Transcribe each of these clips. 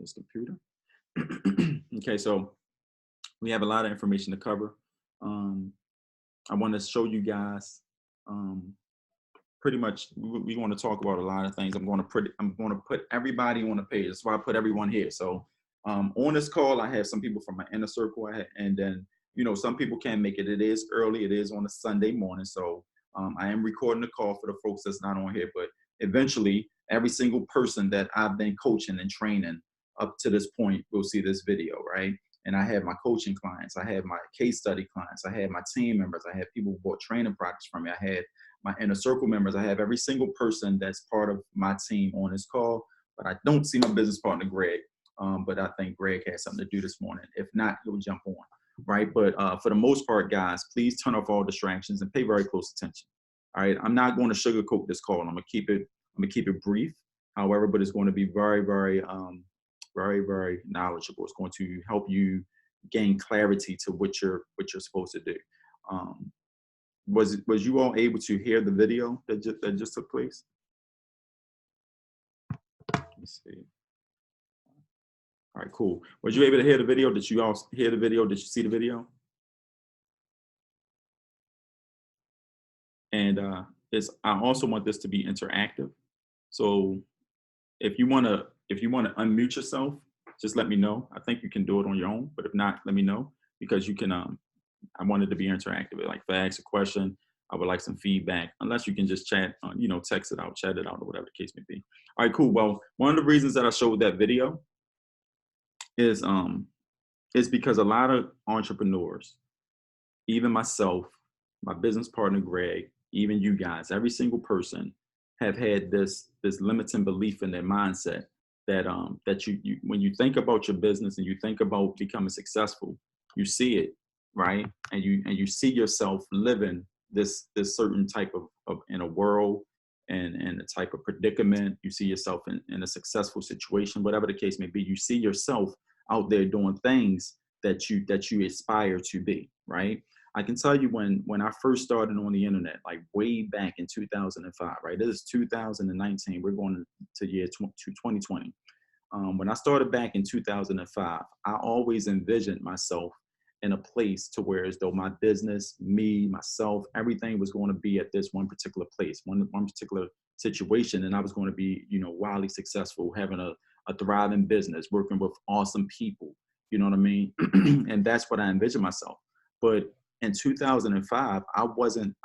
this computer. Okay, so we have a lot of information to cover. Um, I want to show you guys um, pretty much. We want to talk about a lot of things. I'm going to put everybody on the page. That's why I put everyone here. So on this call, I have some people from my inner circle, and then some people can't make it. It is early. It is on a Sunday morning, so I am recording the call for the folks that's not on here. But eventually, every single person that I've been coaching and training up to this point will see this video, right? And I have my coaching clients, I have my case study clients, I have my team members, I have people who bought training products from me, I had my inner circle members, I have every single person that's part of my team on this call. But I don't see my business partner, Greg. But I think Greg has something to do this morning. If not, he'll jump on, right? But for the most part, guys, please turn off all distractions and pay very close attention. All right, I'm not going to sugarcoat this call. I'm gonna keep it brief. However, but it's going to be very, very knowledgeable. It's going to help you gain clarity to what you're supposed to do. Um, was you all able to hear the video that just took place? Let me see. All right, cool. Was you able to hear the video? Did you all hear the video? Did you see the video? And I also want this to be interactive. So if you want to unmute yourself, just let me know. I think you can do it on your own, but if not, let me know, because you can. I want it to be interactive. Like if I ask a question, I would like some feedback. Unless you can just chat, text it out, chat it out, or whatever the case may be. All right, cool. Well, one of the reasons that I showed that video is because a lot of entrepreneurs, even myself, my business partner Greg, even you guys, every single person have had this limiting belief in their mindset that that you when you think about your business and you think about becoming successful, you see it, right? And you see yourself living this certain type of in a world and a type of predicament. You see yourself in a successful situation, whatever the case may be. You see yourself out there doing things that you aspire to be, right? I can tell you when I first started on the internet, like way back in 2005, right? This is 2019. We're going to year 2020. When I started back in 2005, I always envisioned myself in a place to where as though my business, me, myself, everything was going to be at this one particular place, one particular situation. And I was going to be, wildly successful, having a thriving business, working with awesome people. You know what I mean? And that's what I envisioned myself. But in 2005, I wasn't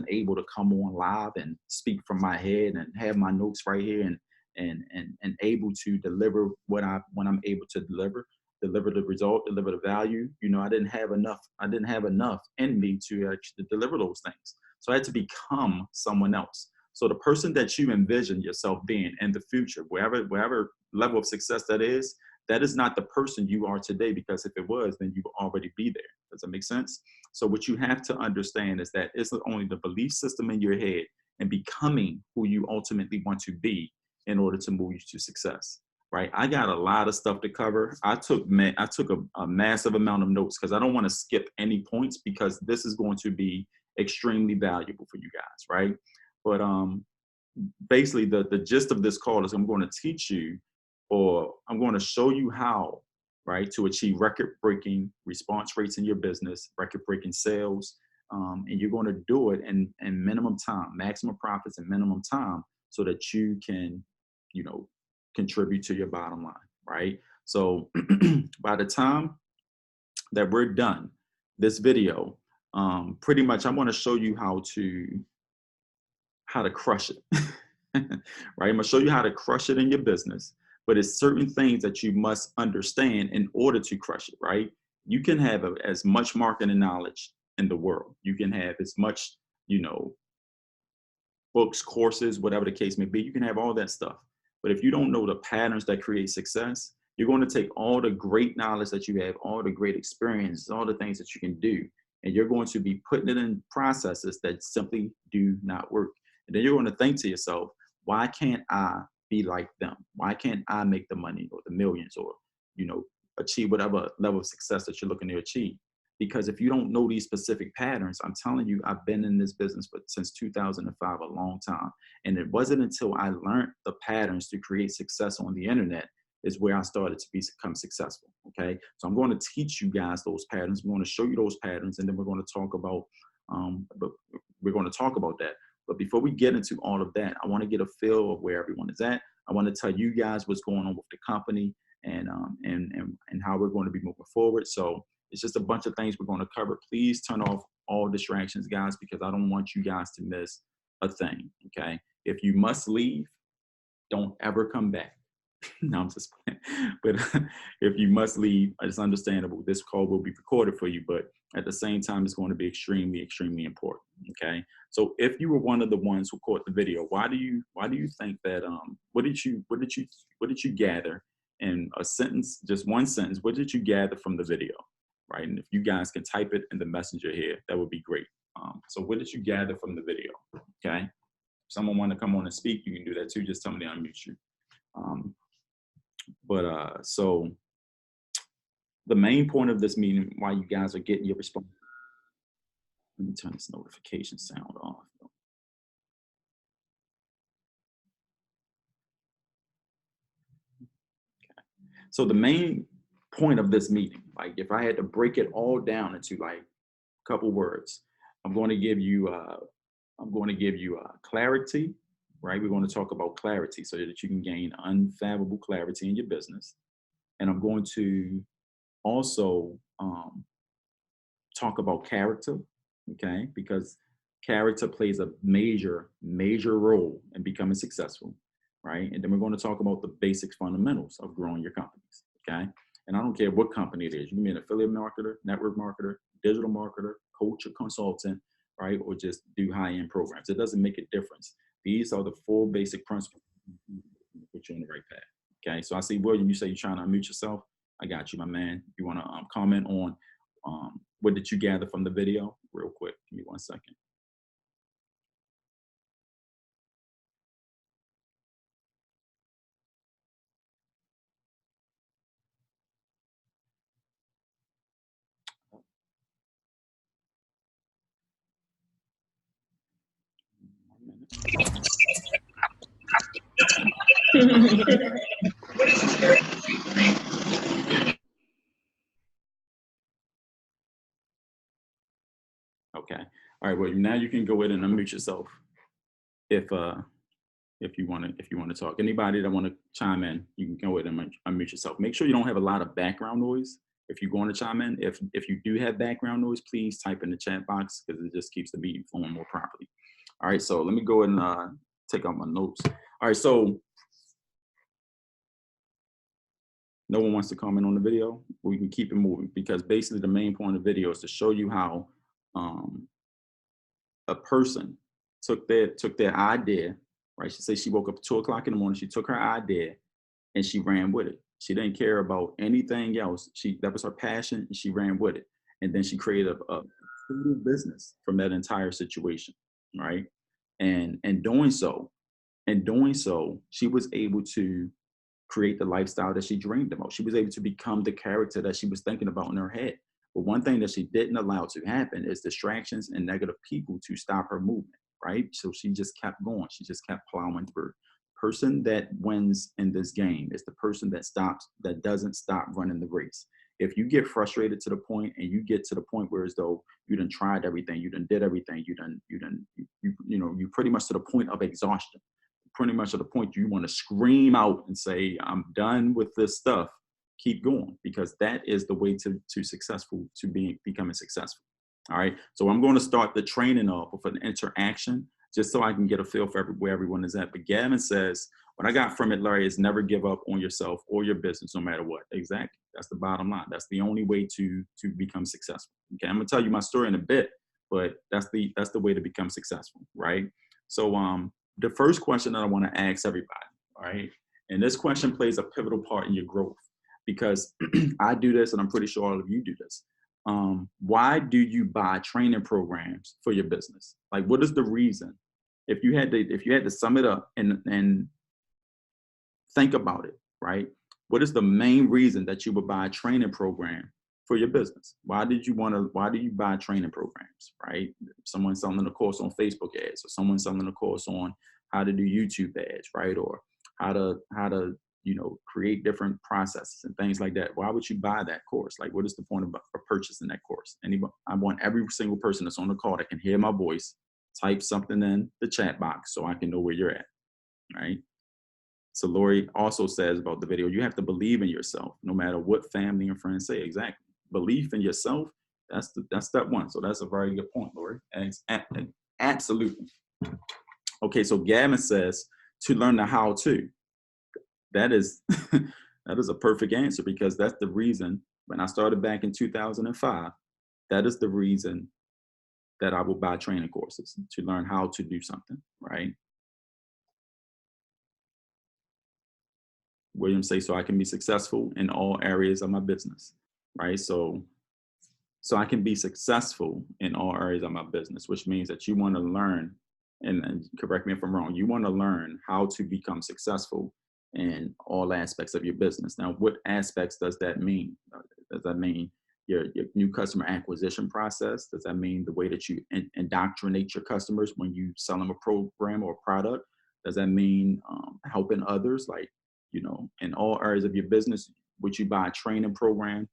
able to come on live and speak from my head and have my notes right here and able to deliver when I'm able to deliver the result, deliver the value. I didn't have enough in me to actually deliver those things. So I had to become someone else. So the person that you envision yourself being in the future, wherever level of success that is not the person you are today, because if it was, then you would already be there. Does that make sense? So what you have to understand is that it's not only the belief system in your head and becoming who you ultimately want to be in order to move you to success, right? I got a lot of stuff to cover. I took a massive amount of notes because I don't want to skip any points, because this is going to be extremely valuable for you guys, right? But basically the gist of this call is I'm going to teach you, or I'm going to show you how, right, to achieve record-breaking response rates in your business, record-breaking sales, and you're going to do it in minimum time, maximum profits in minimum time, so that you can, contribute to your bottom line, right? So by the time that we're done this video, pretty much I want to show you how to crush it, right? I'm gonna show you how to crush it in your business, but it's certain things that you must understand in order to crush it, right? You can have as much marketing knowledge in the world. You can have as much, books, courses, whatever the case may be. You can have all that stuff. But if you don't know the patterns that create success, you're going to take all the great knowledge that you have, all the great experience, all the things that you can do, and you're going to be putting it in processes that simply do not work. And then you're going to think to yourself, why can't I be like them? Why can't I make the money or the millions or, achieve whatever level of success that you're looking to achieve? Because if you don't know these specific patterns, I'm telling you, I've been in this business since 2005, a long time. And it wasn't until I learned the patterns to create success on the internet is where I started to become successful. Okay. So I'm going to teach you guys those patterns. I'm going to show you those patterns, and then we're going to talk about, but we're going to talk about that. But before we get into all of that, I want to get a feel of where everyone is at. I want to tell you guys what's going on with the company, and how we're going to be moving forward. So it's just a bunch of things we're going to cover. Please turn off all distractions, guys, because I don't want you guys to miss a thing. Okay. If you must leave, don't ever come back. No, I'm just playing. But if you must leave, it's understandable. This call will be recorded for you, but at the same time, it's going to be extremely, extremely important. Okay. So if you were one of the ones who caught the video, why do you think that what did you gather in a sentence, just one sentence? What did you gather from the video? Right. And if you guys can type it in the messenger here, that would be great. So what did you gather from the video? Okay. If someone want to come on and speak, you can do that too. Just tell me to unmute you. So the main point of this meeting, why you guys are getting your response. Let me turn this notification sound off. Okay. So the main point of this meeting, like if I had to break it all down into like a couple words, I'm going to give you clarity, right? We're going to talk about clarity so that you can gain unfathomable clarity in your business. And I'm going to also talk about character, okay? Because character plays a major, major role in becoming successful, right? And then we're going to talk about the basic fundamentals of growing your companies, okay? And I don't care what company it is. You can be an affiliate marketer, network marketer, digital marketer, coach or consultant, right? Or just do high-end programs. It doesn't make a difference. These are the 4 basic principles that put you on the right path, okay? So I see, William, you say you're trying to unmute yourself. I got you, my man. You want to comment on what did you gather from the video? Real quick, give me 1 second. Okay. All right. Well, now you can go ahead and unmute yourself if you want to talk. Anybody that want to chime in, you can go ahead and unmute yourself. Make sure you don't have a lot of background noise. If you're going to chime in, if you do have background noise, please type in the chat box because it just keeps the meeting flowing more properly. All right. So let me go ahead and take out my notes. All right. So no one wants to comment on the video. We can keep it moving because basically the main point of the video is to show you how a person took their idea, right? She said she woke up at 2 o'clock in the morning. She took her idea and she ran with it. She didn't care about anything else. That was her passion, and she ran with it. And then she created a total business from that entire situation, right? And doing so, she was able to create the lifestyle that she dreamed about. She was able to become the character that she was thinking about in her head. But one thing that she didn't allow to happen is distractions and negative people to stop her movement, right? So she just kept going. She just kept plowing through. Person that wins in this game is the person that doesn't stop running the race. If you get frustrated to the point and you get to the point where as though you done tried everything, you done did everything, you pretty much to the point of exhaustion, pretty much at the point you want to scream out and say, I'm done with this stuff, keep going, because that is the way to becoming successful. All right. So I'm going to start the training off with an interaction just so I can get a feel for where everyone is at. But Gavin says, what I got from it, Larry, is never give up on yourself or your business, no matter what. Exactly. That's the bottom line. That's the only way to become successful. Okay. I'm going to tell you my story in a bit, but that's the way to become successful. Right. So, the first question that I want to ask everybody, all right, and this question plays a pivotal part in your growth because I do this and I'm pretty sure all of you do this. Why do you buy training programs for your business? Like, what is the reason? If you had to sum it up and think about it, right? What is the main reason that you would buy a training program for your business? Why do you buy training programs, right? Someone selling a course on Facebook ads, or someone selling a course on how to do YouTube ads, right? Or how to create different processes and things like that. Why would you buy that course? Like, what is the point of purchasing that course? I want every single person that's on the call that can hear my voice, type something in the chat box so I can know where you're at, right? So Lori also says about the video, you have to believe in yourself, no matter what family and friends say. Exactly. Belief in yourself, that's step one. So that's a very good point, Lori. Absolutely. Okay, so Gavin says to learn the how to. That is that is a perfect answer, because that's the reason when I started back in 2005, that is the reason that I will buy training courses, to learn how to do something, right? William say, so I can be successful in all areas of my business, right? So I can be successful in all areas of my business, which means that you want to learn, and correct me if I'm wrong, you want to learn how to become successful in all aspects of your business. Now, what aspects does that mean? Does that mean your new customer acquisition process? Does that mean the way that you indoctrinate your customers when you sell them a program or a product? Does that mean helping others? Like, in all areas of your business, would you buy a training program?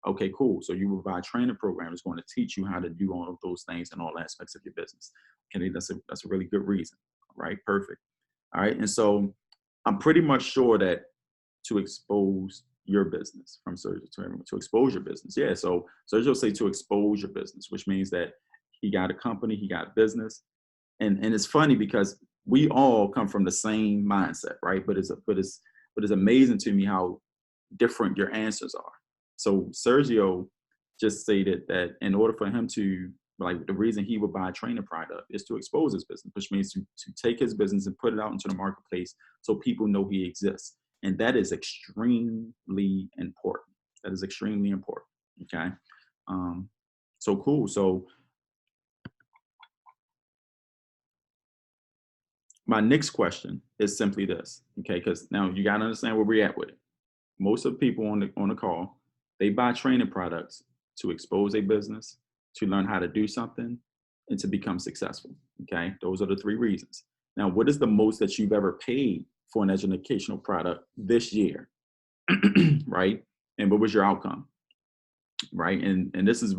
Okay, cool. So you will buy a training program that's going to teach you how to do all of those things in all aspects of your business. Okay, that's a really good reason. All right, perfect. All right, and so I'm pretty much sure that to expose your business, from Sergio to expose your business. Yeah, so Sergio say to expose your business, which means that he got a company, he got business, and it's funny because we all come from the same mindset, right? But it's amazing to me how different your answers are. So Sergio just stated that in order for him to, like, the reason he would buy a training product is to expose his business, which means to take his business and put it out into the marketplace so people know he exists. And that is extremely important. That is extremely important. Okay. So cool. So my next question is simply this. Okay. Because now you got to understand where we're at with it. Most of the people on the call, they buy training products to expose a business, to learn how to do something, and to become successful. Okay, those are the three reasons. Now, what is the most that you've ever paid for an educational product this year? Right? And what was your outcome? Right? And this is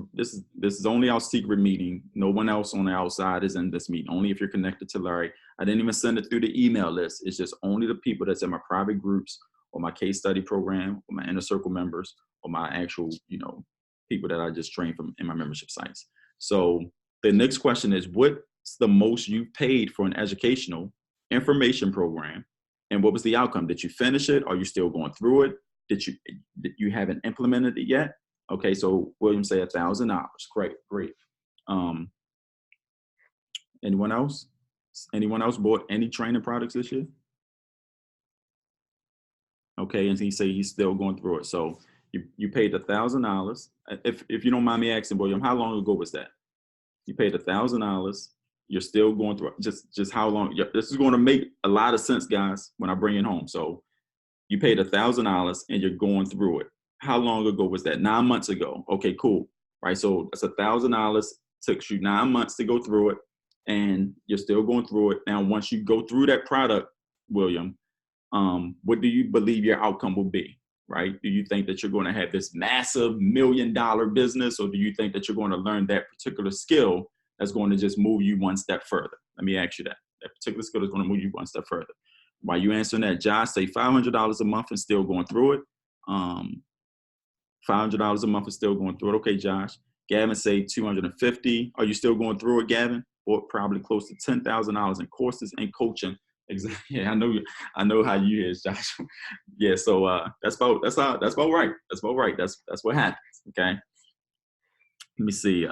only our secret meeting. No one else on the outside is in this meeting. Only if you're connected to Larry. I didn't even send it through the email list. It's just only the people that's in my private groups, or my case study program, or my inner circle members, or my actual, people that I just trained from in my membership sites. So the next question is, what's the most you paid for an educational information program, and what was the outcome? Did you finish it? Are you still going through it? Did you haven't implemented it yet? Okay, so William say $1,000. Great. Anyone else? Anyone else bought any training products this year? Okay, and he say he's still going through it. So you paid $1,000. If you don't mind me asking, William, how long ago was that? You paid $1,000. You're still going through it. Just how long? This is going to make a lot of sense, guys, when I bring it home. So you paid $1,000 and you're going through it. How long ago was that? 9 months ago. Okay, cool. Right. So that's $1,000. Took you 9 months to go through it, and you're still going through it. Now, once you go through that product, William, what do you believe your outcome will be? Right? Do you think that you're going to have this massive $1 million business, or do you think that you're going to learn that particular skill that's going to just move you one step further? Let me ask you that. That particular skill is going to move you one step further. While you answering that, Josh say $500 a month and still going through it. $500 a month and still going through it. Okay, Josh. Gavin say $250. Are you still going through it, Gavin? Or probably close to $10,000 in courses and coaching. Exactly. Yeah, I know how you is, Josh. Yeah, so that's about right. That's about right. That's what happens. Okay. Let me see.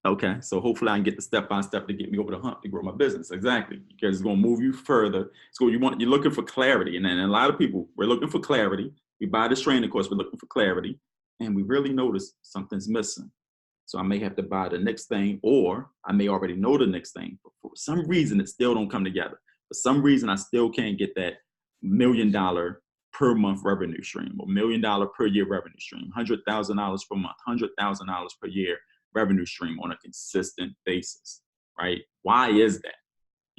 Okay, so hopefully I can get the step by step to get me over the hump to grow my business. Exactly, because it's going to move you further. So you're looking for clarity, and then a lot of people, we're looking for clarity. We buy this training course, we're looking for clarity, and we really notice something's missing. So I may have to buy the next thing, or I may already know the next thing. But for some reason, it still don't come together. For some reason, I still can't get that $1 million per month revenue stream, or $1 million per year revenue stream, $100,000 per month, $100,000 per year revenue stream on a consistent basis, right? Why is that?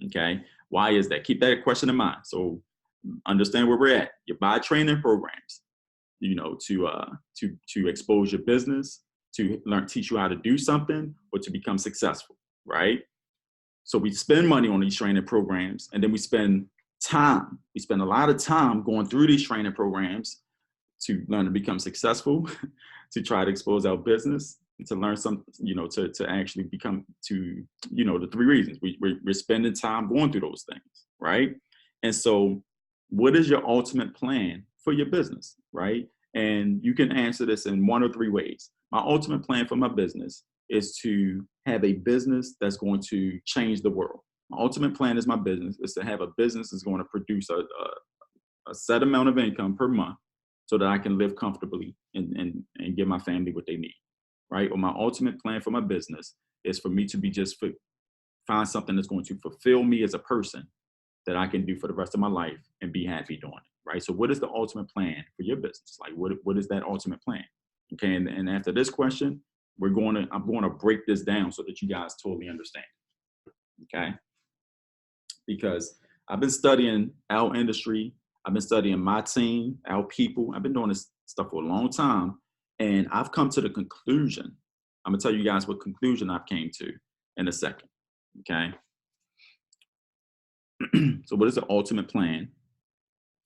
Okay. Why is that? Keep that question in mind. So understand where we're at. You buy training programs, to expose your business, to teach you how to do something, or to become successful, right? So we spend money on these training programs, and then we spend time. We spend a lot of time going through these training programs to learn to become successful, to try to expose our business, to learn some, to actually become the three reasons we're spending time going through those things, right? And so, what is your ultimate plan for your business, right? And you can answer this in one or three ways. My ultimate plan for my business is to have a business that's going to change the world. My ultimate plan is my business is to have a business that's going to produce a set amount of income per month so that I can live comfortably and give my family what they need, right? Or my ultimate plan for my business is for me to be find something that's going to fulfill me as a person that I can do for the rest of my life and be happy doing it, right? So what is the ultimate plan for your business? Like what is that ultimate plan? Okay, and after this question, I'm going to break this down so that you guys totally understand, okay? Because I've been studying our industry, I've been studying my team, our people. I've been doing this stuff for a long time, and I've come to the conclusion. I'm gonna tell you guys what conclusion I've came to in a second. Okay. So, what is the ultimate plan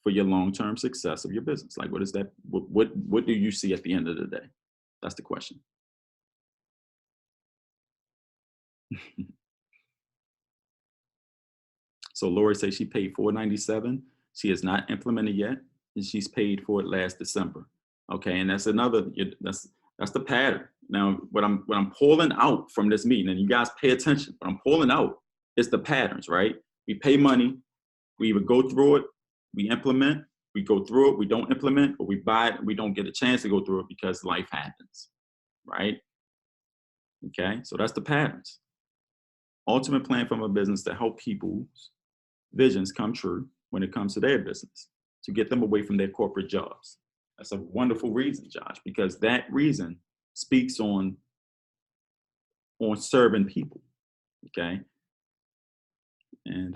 for your long-term success of your business? Like, what is that? What do you see at the end of the day? That's the question. So Lori says she paid $497. She has not implemented yet, and she's paid for it last December. Okay, and that's that's the pattern. Now, what I'm pulling out from this meeting, and you guys pay attention. What I'm pulling out is the patterns, right? We pay money, we either go through it, we implement, we go through it, we don't implement, or we buy it, and we don't get a chance to go through it because life happens, right? Okay, so that's the patterns. Ultimate plan for my business to help people's visions come true when it comes to their business, to get them away from their corporate jobs. That's a wonderful reason, Josh, because that reason speaks on serving people. Okay. And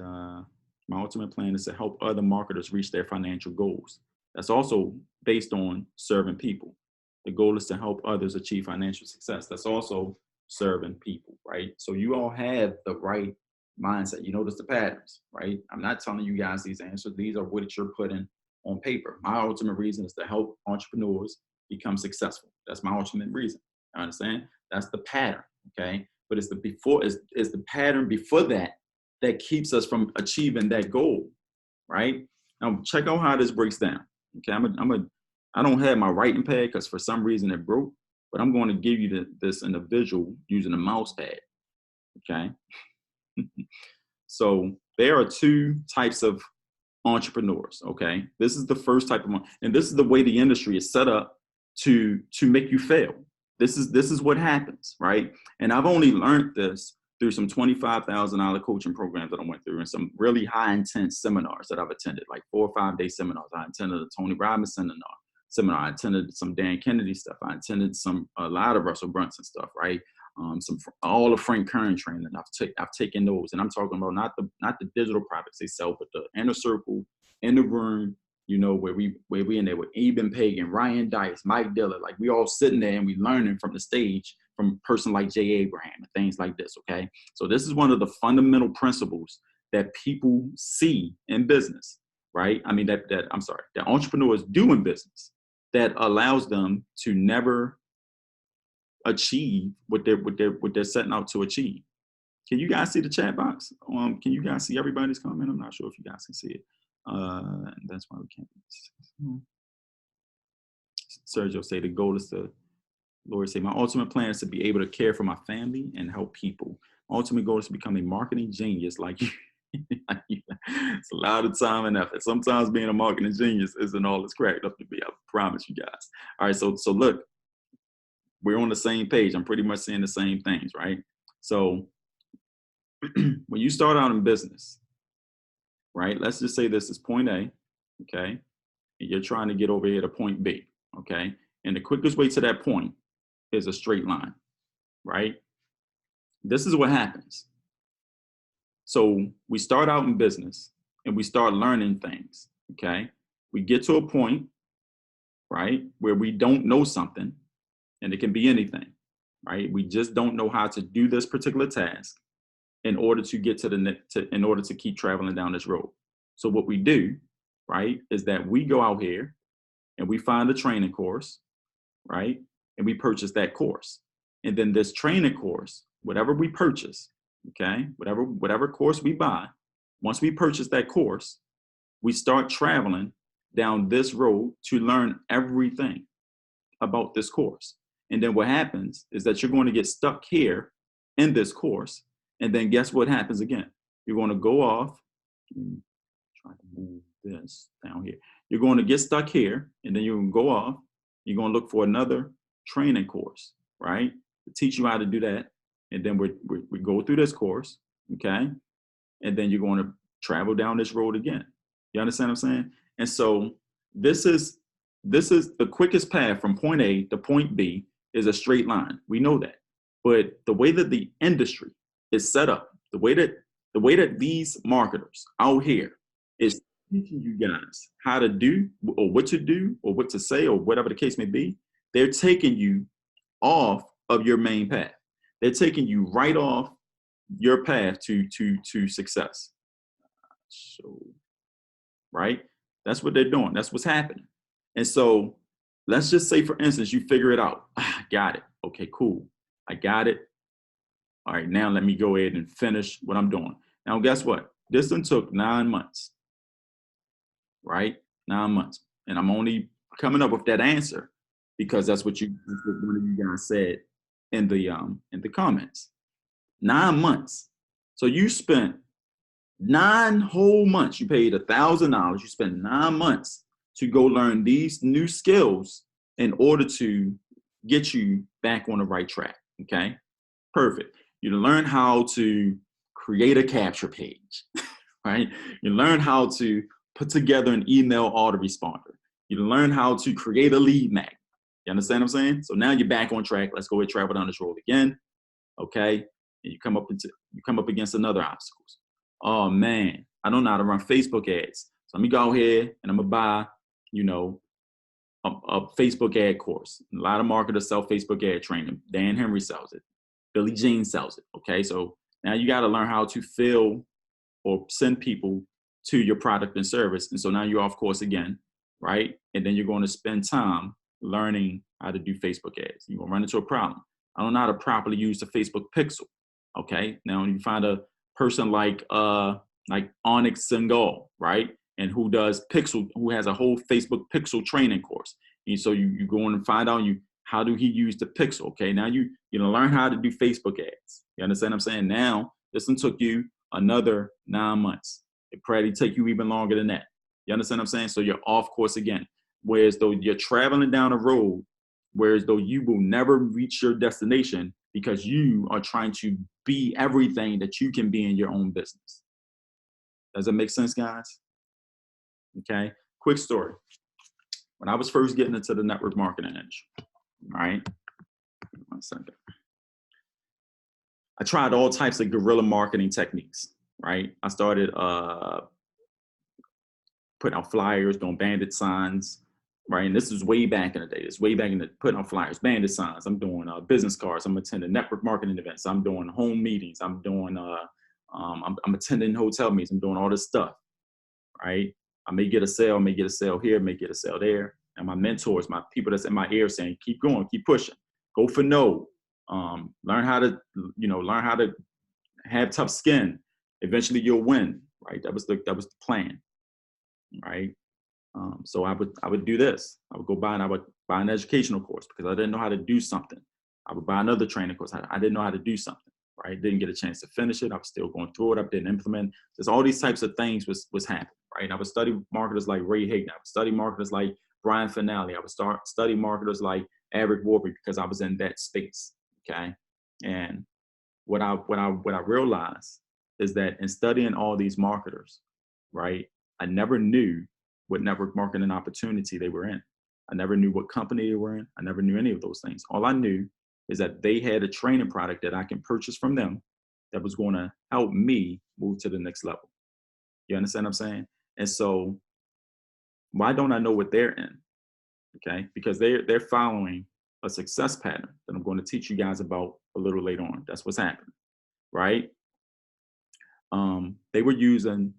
my ultimate plan is to help other marketers reach their financial goals. That's also based on serving people. The goal is to help others achieve financial success. That's also serving people, right? So you all have the right mindset. You notice the patterns, right? I'm not telling you guys these answers. These are what you're putting on paper. My ultimate reason is to help entrepreneurs become successful. That's my ultimate reason. I understand? That's the pattern, okay? But it's the pattern before that that keeps us from achieving that goal, right? Now check out how this breaks down. Okay, I don't have my writing pad because for some reason it broke, but I'm going to give you this in a visual using a mouse pad. Okay. So there are two types of entrepreneurs. Okay, this is the first type of one, and this is the way the industry is set up to make you fail. This is what happens, right? And I've only learned this through some $25,000 coaching programs that I went through and some really high intense seminars that I've attended, like 4 or 5 day seminars. I attended a Tony Robbins seminar. I attended some Dan Kennedy stuff. I attended a lot of Russell Brunson stuff, right? All of Frank Kern training. I've taken those, and I'm talking about not the digital products they sell, but the inner circle, in the room, where we in there with Eben Pagan, Ryan Dice, Mike Dillard, like we all sitting there and we learning from the stage from a person like Jay Abraham and things like this. Okay, so this is one of the fundamental principles that people see in business, right? I mean that entrepreneurs do in business that allows them to never achieve what they're setting out to achieve. Can you guys see the chat box? Can you guys see everybody's comment? I'm not sure if you guys can see it. That's why we can't. Sergio say the goal is to, Lord say, my ultimate plan is to be able to care for my family and help people. My ultimate goal is to become a marketing genius like you. It's a lot of time and effort. Sometimes being a marketing genius isn't all it's cracked up to be. I promise you guys. All right, so look, we're on the same page. I'm pretty much saying the same things, right? So when you start out in business, right? Let's just say this is point A, okay? And you're trying to get over here to point B, okay? And the quickest way to that point is a straight line, right? This is what happens. So we start out in business and we start learning things. Okay. We get to a point, right, where we don't know something, and it can be anything, right? We just don't know how to do this particular task in order to get to the in order to keep traveling down this road. So what we do, right, is that we go out here and we find a training course, right? And we purchase that course. And then this training course, whatever we purchase, okay, whatever course we buy, once we purchase that course, we start traveling down this road to learn everything about this course. And then what happens is that you're going to get stuck here in this course. And then guess what happens again? You're going to go off. Try to move this down here. You're going to get stuck here, and then you're going to go off. You're going to look for another training course, right? To teach you how to do that. And then we go through this course, okay? And then you're going to travel down this road again. You understand what I'm saying? And so this is the quickest path from point A to point B is a straight line. We know that. But the way that the industry is set up, the way that these marketers out here is teaching you guys how to do or what to do or what to say or whatever the case may be, they're taking you off of your main path. They're taking you right off your path to success. So, right? That's what they're doing. That's what's happening. And so let's just say, for instance, you figure it out. Got it. Okay, cool. I got it. All right, now let me go ahead and finish what I'm doing. Now, guess what? This one took 9 months, right? 9 months. And I'm only coming up with that answer because that's what one of you guys said in the comments. 9 months. So you spent 9 whole months. You paid $1,000. You spent 9 months to go learn these new skills in order to get you back on the right track. Okay, perfect. You learn how to create a capture page, right? You learn how to put together an email autoresponder. You learn how to create a lead magnet. You understand what I'm saying? So now you're back on track. Let's go ahead and travel down this road again. Okay, and you come up against another obstacles. Oh man, I don't know how to run Facebook ads. So let me go here and I'm gonna buy, a Facebook ad course. A lot of marketers sell Facebook ad training. Dan Henry sells it. Billie Jean sells it. Okay, so now you got to learn how to fill or send people to your product and service. And so now you're off course again, right? And then you're going to spend time learning how to do Facebook ads. You're going to run into a problem. I don't know how to properly use the Facebook pixel. Okay, now you find a person like Onyx Singal, right? And who does pixel, who has a whole Facebook pixel training course. And so you go in and find out how do he use the pixel. Okay, now you learn how to do Facebook ads. You understand what I'm saying? Now this one took you another 9 months. It probably take you even longer than that. You understand what I'm saying? So you're off course again. Whereas though you're traveling down a road, whereas though you will never reach your destination because you are trying to be everything that you can be in your own business. Does that make sense, guys? Okay, quick story. When I was first getting into the network marketing industry, all right, 1 second. I tried all types of guerrilla marketing techniques, right? I started putting out flyers, doing bandit signs, right? And this is way back in the day. It's way back in the putting out flyers, bandit signs. I'm doing business cards. I'm attending network marketing events. I'm doing home meetings. I'm doing I'm attending hotel meetings. I'm doing all this stuff, right? I may get a sale here, may get a sale there. And my mentors, my people that's in my ear saying, keep going, keep pushing, go for no. Learn how to have tough skin. Eventually you'll win, right? That was the plan, right? So I would do this. I would go buy and I would buy an educational course because I didn't know how to do something. I would buy another training course. I didn't know how to do something, right? Didn't get a chance to finish it. I was still going through it. I didn't implement. Just all these types of things was happening, right? And I would study marketers like Ray Higdon. I would study marketers like Brian Finale. I would study marketers like Eric Warburg because I was in that space, okay? And what I realized is that in studying all these marketers, right, I never knew what network marketing opportunity they were in. I never knew what company they were in. I never knew any of those things. All I knew is that they had a training product that I can purchase from them that was going to help me move to the next level. You understand what I'm saying? And so why don't I know what they're in? Okay, because they're following a success pattern that I'm going to teach you guys about a little later on. That's what's happening, right? They were using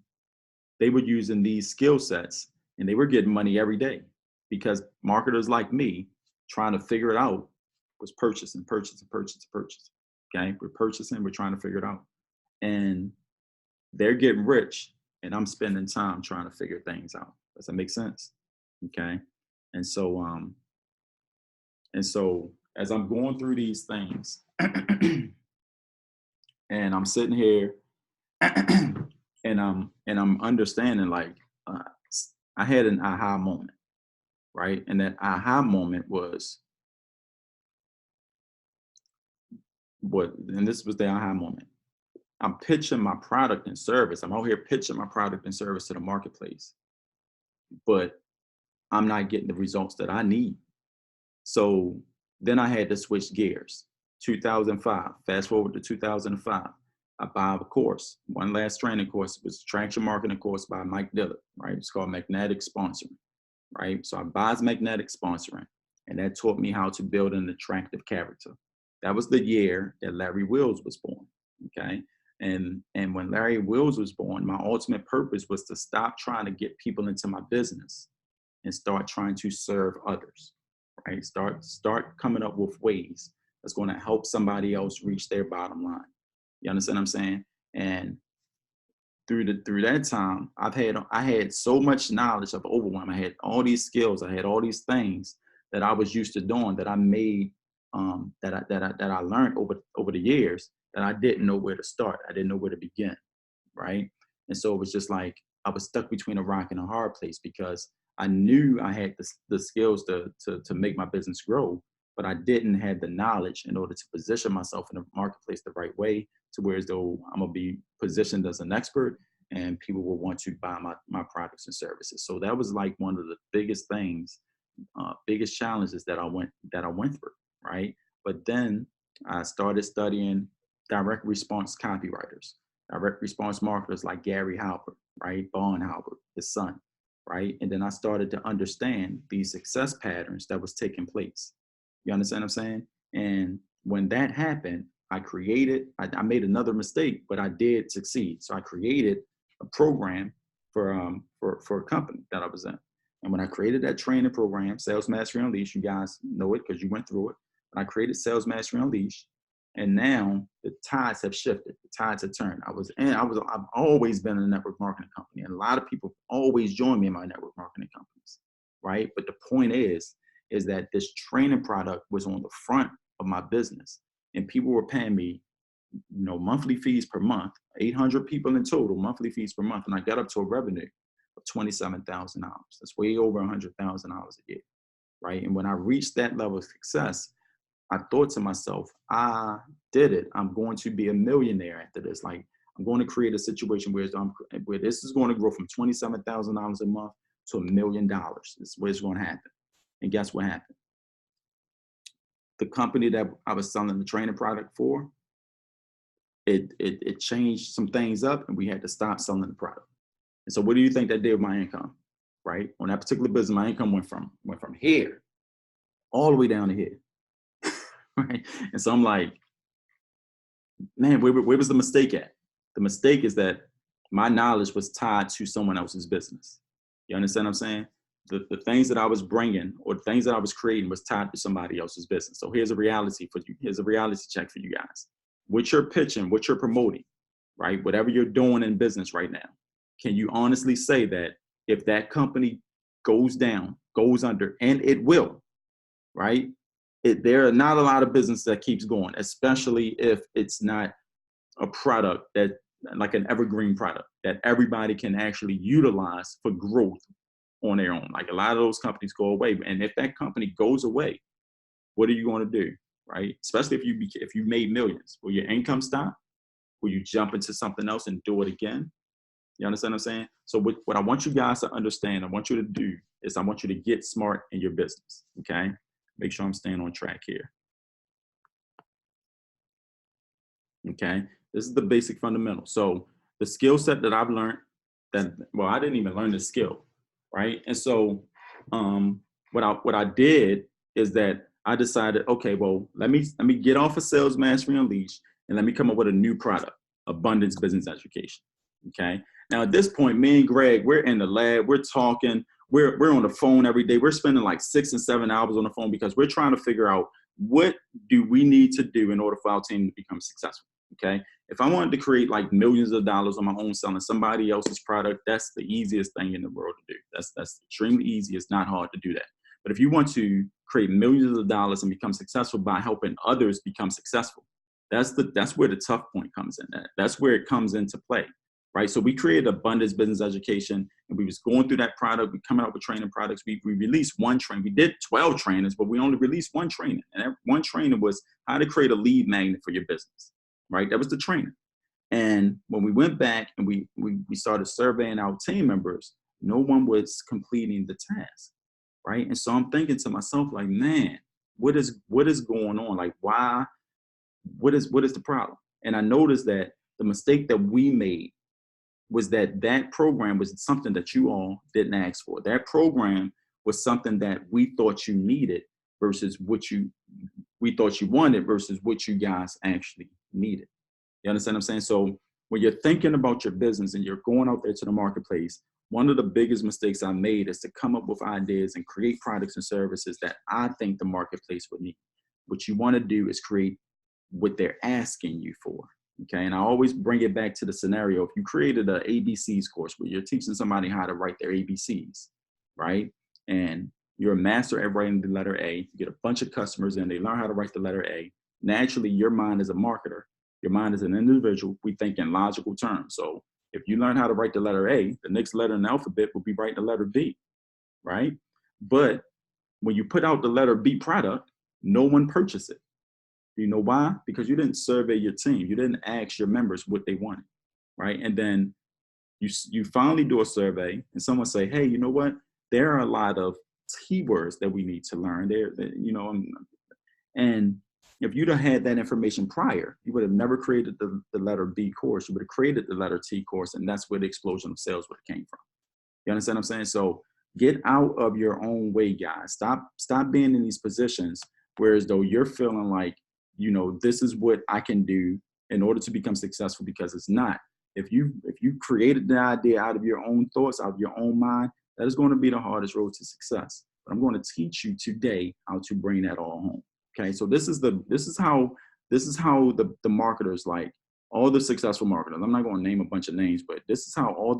these skill sets, and they were getting money every day because marketers like me trying to figure it out was purchasing. Okay, we're purchasing, we're trying to figure it out, and they're getting rich, and I'm spending time trying to figure things out. Does that make sense? Okay, and so as I'm going through these things, and I'm sitting here, and I'm understanding, like, uh, I had an aha moment, right? And that aha moment was and this was the aha moment. I'm pitching my product and service. I'm out here pitching my product and service to the marketplace, but I'm not getting the results that I need. So then I had to switch gears. 2005, fast forward to 2005. I buy a course, one last training course. It was a traction marketing course by Mike Dillard, right? It's called Magnetic Sponsoring, right? So I buy Magnetic Sponsoring, and that taught me how to build an attractive character. That was the year that Larry Wills was born, okay? And when Larry Wills was born, my ultimate purpose was to stop trying to get people into my business and start trying to serve others, right? Start coming up with ways that's going to help somebody else reach their bottom line. You understand what I'm saying? And through that time, I had so much knowledge of overwhelm. I had all these skills. I had all these things that I was used to doing that I made that I learned over the years that I didn't know where to start. I didn't know where to begin, right? And so it was just like I was stuck between a rock and a hard place because I knew I had the skills to make my business grow, but I didn't have the knowledge in order to position myself in the marketplace the right way to where as though I'm gonna be positioned as an expert and people will want to buy my products and services. So that was like one of the biggest things, biggest challenges that I went through, right? But then I started studying direct response copywriters, direct response marketers like Gary Halbert, right? Bon Halbert, his son, right? And then I started to understand these success patterns that was taking place. You understand what I'm saying? And when that happened, I made another mistake, but I did succeed. So I created a program for a company that I was in. And when I created that training program, Sales Mastery Unleashed, you guys know it because you went through it. When I created Sales Mastery Unleashed, and now the tides have shifted. The tides have turned. I've always been in a network marketing company, and a lot of people always join me in my network marketing companies, right? But the point is that this training product was on the front of my business, and people were paying me, monthly fees per month, 800 people in total, monthly fees per month, and I got up to a revenue of $27,000. That's way over $100,000 a year, right? And when I reached that level of success, I thought to myself, I did it. I'm going to be a millionaire after this. Like, I'm going to create a situation where this is going to grow from $27,000 a month to $1 million. This is where it's going to happen. And guess what happened? The company that I was selling the training product for, it changed some things up, and we had to stop selling the product. And so what do you think that did with my income, right? On that particular business, my income went from here all the way down to here, right? And so I'm like, man, where was the mistake at? The mistake is that my knowledge was tied to someone else's business. You understand what I'm saying? The things that I was bringing or the things that I was creating was tied to somebody else's business. So here's a reality for you. Here's a reality check for you guys. What you're pitching, what you're promoting, right? Whatever you're doing in business right now, can you honestly say that if that company goes down, goes under, and it will, right? There are not a lot of business that keeps going, especially if it's not a product that, like an evergreen product that everybody can actually utilize for growth on their own. Like, a lot of those companies go away. And if that company goes away, what are you going to do, right? Especially if you made millions. Will your income stop? Will you jump into something else and do it again? You understand what I'm saying? So what I want you guys to understand, I want you to do is I want you to get smart in your business, okay? Make sure I'm staying on track here. Okay, This is the basic fundamental. So the skill set that I've learned that, well, I didn't even learn the skill, right? And so what I did is that I decided, okay, well, let me get off of Sales Mastery Unleashed and let me come up with a new product, Abundance Business Education. Okay. Now at this point, me and Greg, we're in the lab, we're talking, we're on the phone every day. We're spending like 6 and 7 hours on the phone because we're trying to figure out what do we need to do in order for our team to become successful. Okay. If I wanted to create like millions of dollars on my own selling somebody else's product, that's the easiest thing in the world to do. That's extremely easy. It's not hard to do that. But if you want to create millions of dollars and become successful by helping others become successful, that's where the tough point comes in. That's where it comes into play, right? So we created Abundance Business Education, and we was going through that product. We coming up with training products. We released one training. We did 12 trainings, but we only released one training. And that one training was how to create a lead magnet for your business, right? That was the training. And when we went back and we started surveying our team members, no one was completing the task, right? And so I'm thinking to myself, like, man, what is going on? Like, why? What is the problem? And I noticed that the mistake that we made was that program was something that you all didn't ask for. That program was something that we thought you needed versus what we thought you wanted versus what you guys actually needed. You understand what I'm saying? So when you're thinking about your business and you're going out there to the marketplace, one of the biggest mistakes I made is to come up with ideas and create products and services that I think the marketplace would need. What you want to do is create what they're asking you for. Okay. And I always bring it back to the scenario. If you created an ABCs course where you're teaching somebody how to write their ABCs, right? And you're a master at writing the letter A, you get a bunch of customers and they learn how to write the letter A. Naturally, your mind is a marketer. Your mind is an individual. We think in logical terms. So if you learn how to write the letter A, the next letter in the alphabet will be writing the letter B, right? But when you put out the letter B product, no one purchased it. You know why? Because you didn't survey your team. You didn't ask your members what they wanted, right? And then you finally do a survey and someone say, hey, you know what? There are a lot of keywords that we need to learn there, and if you'd have had that information prior, you would have never created the letter B course. You would have created the letter T course, and that's where the explosion of sales would have came from. You understand what I'm saying? So get out of your own way, guys. Stop being in these positions where as though you're feeling like, this is what I can do in order to become successful, because it's not. If you created the idea out of your own thoughts, out of your own mind, that is going to be the hardest road to success. But I'm going to teach you today how to bring that all home. Okay, so this is how the marketers, like all the successful marketers. I'm not going to name a bunch of names, but this is how all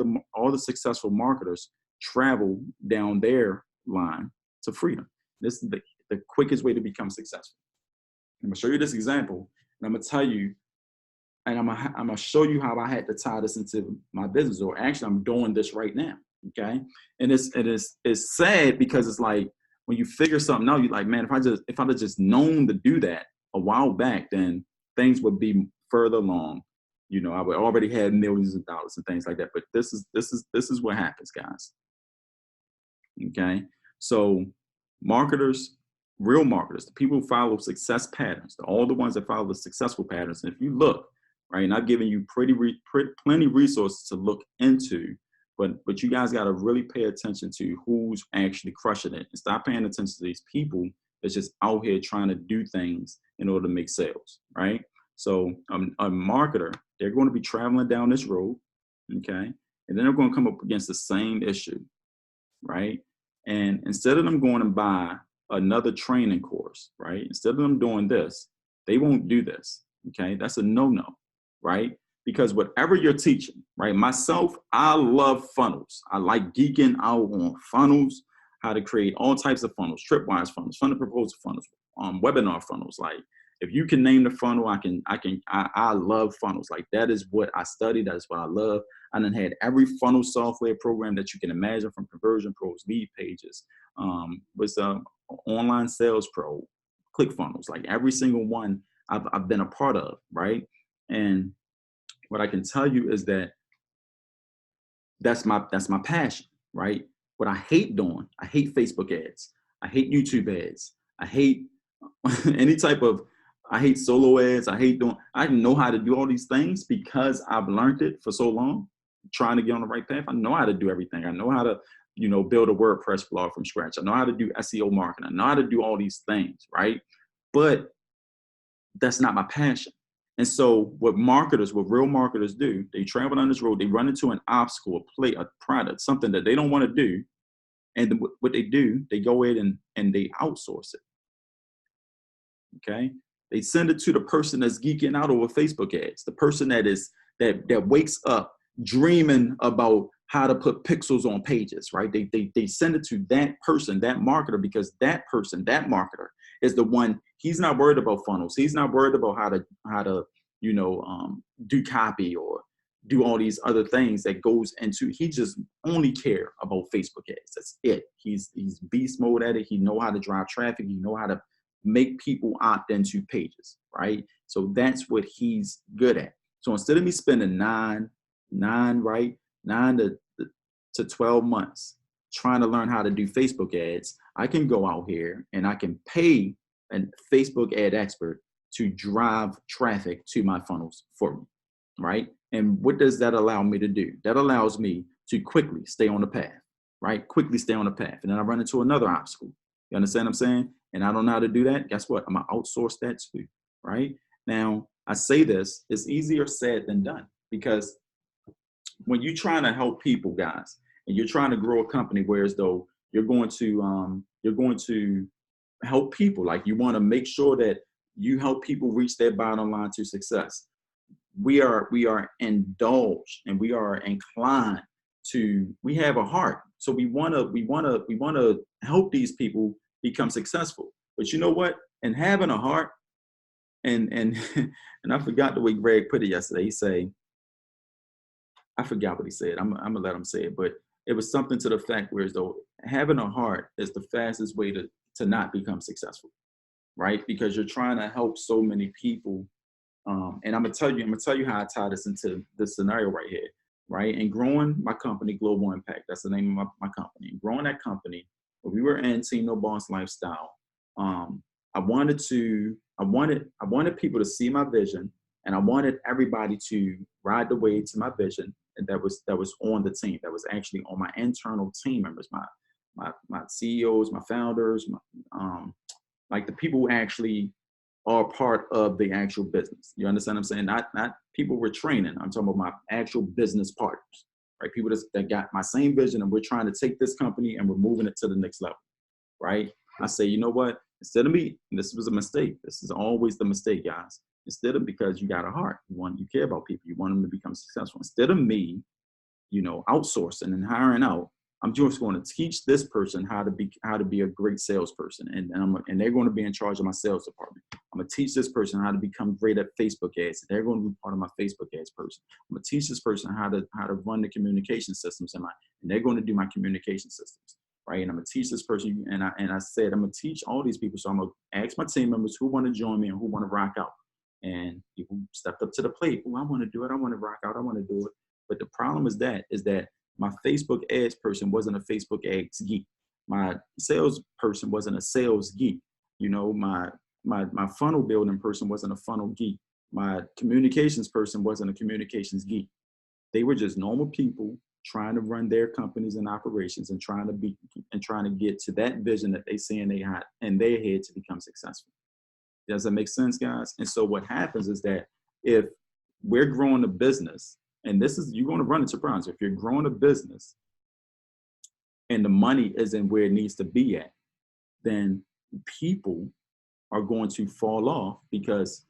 the successful marketers travel down their line to freedom. This is the quickest way to become successful. I'm gonna show you this example, and I'm gonna tell you, and I'm gonna show you how I had to tie this into my business, or actually I'm doing this right now. Okay, and it's sad because it's like when you figure something out, you're like, man, if I'd have just known to do that a while back, then things would be further along. I would already have millions of dollars and things like that. But this is what happens, guys. Okay, so marketers. Real marketers, the people who follow success patterns, all the ones that follow the successful patterns. And if you look, right, and I've given you plenty resources to look into, but you guys got to really pay attention to who's actually crushing it, and stop paying attention to these people that's just out here trying to do things in order to make sales, right? So a marketer, they're going to be traveling down this road, okay, and then they're going to come up against the same issue, right? And instead of them going and buy another training course, right? Instead of them doing this, they won't do this. Okay. That's a no-no, right? Because whatever you're teaching, right? Myself, I love funnels. I like geeking out on funnels, how to create all types of funnels, tripwise funnels, funnel proposal funnels, webinar funnels. Like if you can name the funnel, I love funnels. Like that is what I study. That is what I love. I done had every funnel software program that you can imagine, from Conversion Pros, Lead Pages, Online Sales Pro, ClickFunnels, like every single one I've been a part of, right? And what I can tell you is that that's my passion, right? What I hate doing, I hate Facebook ads, I hate YouTube ads, I hate any type of I hate solo ads. I know how to do all these things because I've learned it for so long, trying to get on the right path. I know how to do everything. I know how to, build a WordPress blog from scratch. I know how to do SEO marketing. I know how to do all these things, right? But that's not my passion. And so what real marketers do, they travel down this road, they run into an obstacle, a product, something that they don't want to do. And what they do, they go in and they outsource it. Okay. They send it to the person that's geeking out over Facebook ads, the person that wakes up dreaming about how to put pixels on pages, right? They send it to that person, that marketer, because that person, that marketer is the one. He's not worried about funnels. He's not worried about how to do copy or do all these other things that goes into. He just only care about Facebook ads. That's it. He's beast mode at it. He know how to drive traffic. He know how to make people opt into pages, right? So that's what he's good at. So instead of me spending nine to 12 months trying to learn how to do Facebook ads, I can go out here and I can pay a Facebook ad expert to drive traffic to my funnels for me, right? And what does that allow me to do? That allows me to quickly stay on the path, right? Quickly stay on the path. And then I run into another obstacle. You understand what I'm saying? And I don't know how to do that. Guess what? I'm going to outsource that too, right? Now, I say this, it's easier said than done, because when you're trying to help people, guys, and you're trying to grow a company, whereas though you're going to help people, like you want to make sure that you help people reach their bottom line to success. We are indulged and we are inclined to, we have a heart. So we want to help these people become successful. But you know what? And having a heart, and and I forgot the way Greg put it yesterday. He say, I forgot what he said. I'm gonna let him say it, but it was something to the fact where as though having a heart is the fastest way to not become successful, right? Because you're trying to help so many people. And I'm gonna tell you how I tie this into this scenario right here, right? And growing my company, Global Impact, that's the name of my company. And growing that company, when we were in Team No Boss Lifestyle, I wanted people to see my vision, and I wanted everybody to ride the wave to my vision, and that was on the team, that was actually on my internal team members, my CEOs, my founders, like the people who actually are part of the actual business. You understand what I'm saying? Not people we're training. I'm talking about my actual business partners, right? People that got my same vision, and we're trying to take this company and we're moving it to the next level, right? I say, you know what? Instead of me, and this was a mistake. This is always the mistake, guys. Instead of, because you got a heart, you care about people, you want them to become successful. Instead of me, outsourcing and hiring out, I'm just going to teach this person how to be a great salesperson, and they're going to be in charge of my sales department. I'm going to teach this person how to become great at Facebook ads, and they're going to be part of my Facebook ads person. I'm going to teach this person how to run the communication systems and they're going to do my communication systems, right? And I'm going to teach this person, and I said I'm going to teach all these people. So I'm going to ask my team members who want to join me and who want to rock out, and people stepped up to the plate. Oh, I want to do it. I want to rock out. I want to do it. But the problem is that my Facebook ads person wasn't a Facebook ads geek. My sales person wasn't a sales geek. My funnel building person wasn't a funnel geek. My communications person wasn't a communications geek. They were just normal people trying to run their companies and operations and trying to get to that vision that they see in their head to become successful. Does that make sense, guys? And so what happens is that if we're growing a business, and you're going to run into problems. If you're growing a business and the money isn't where it needs to be at, then people are going to fall off, because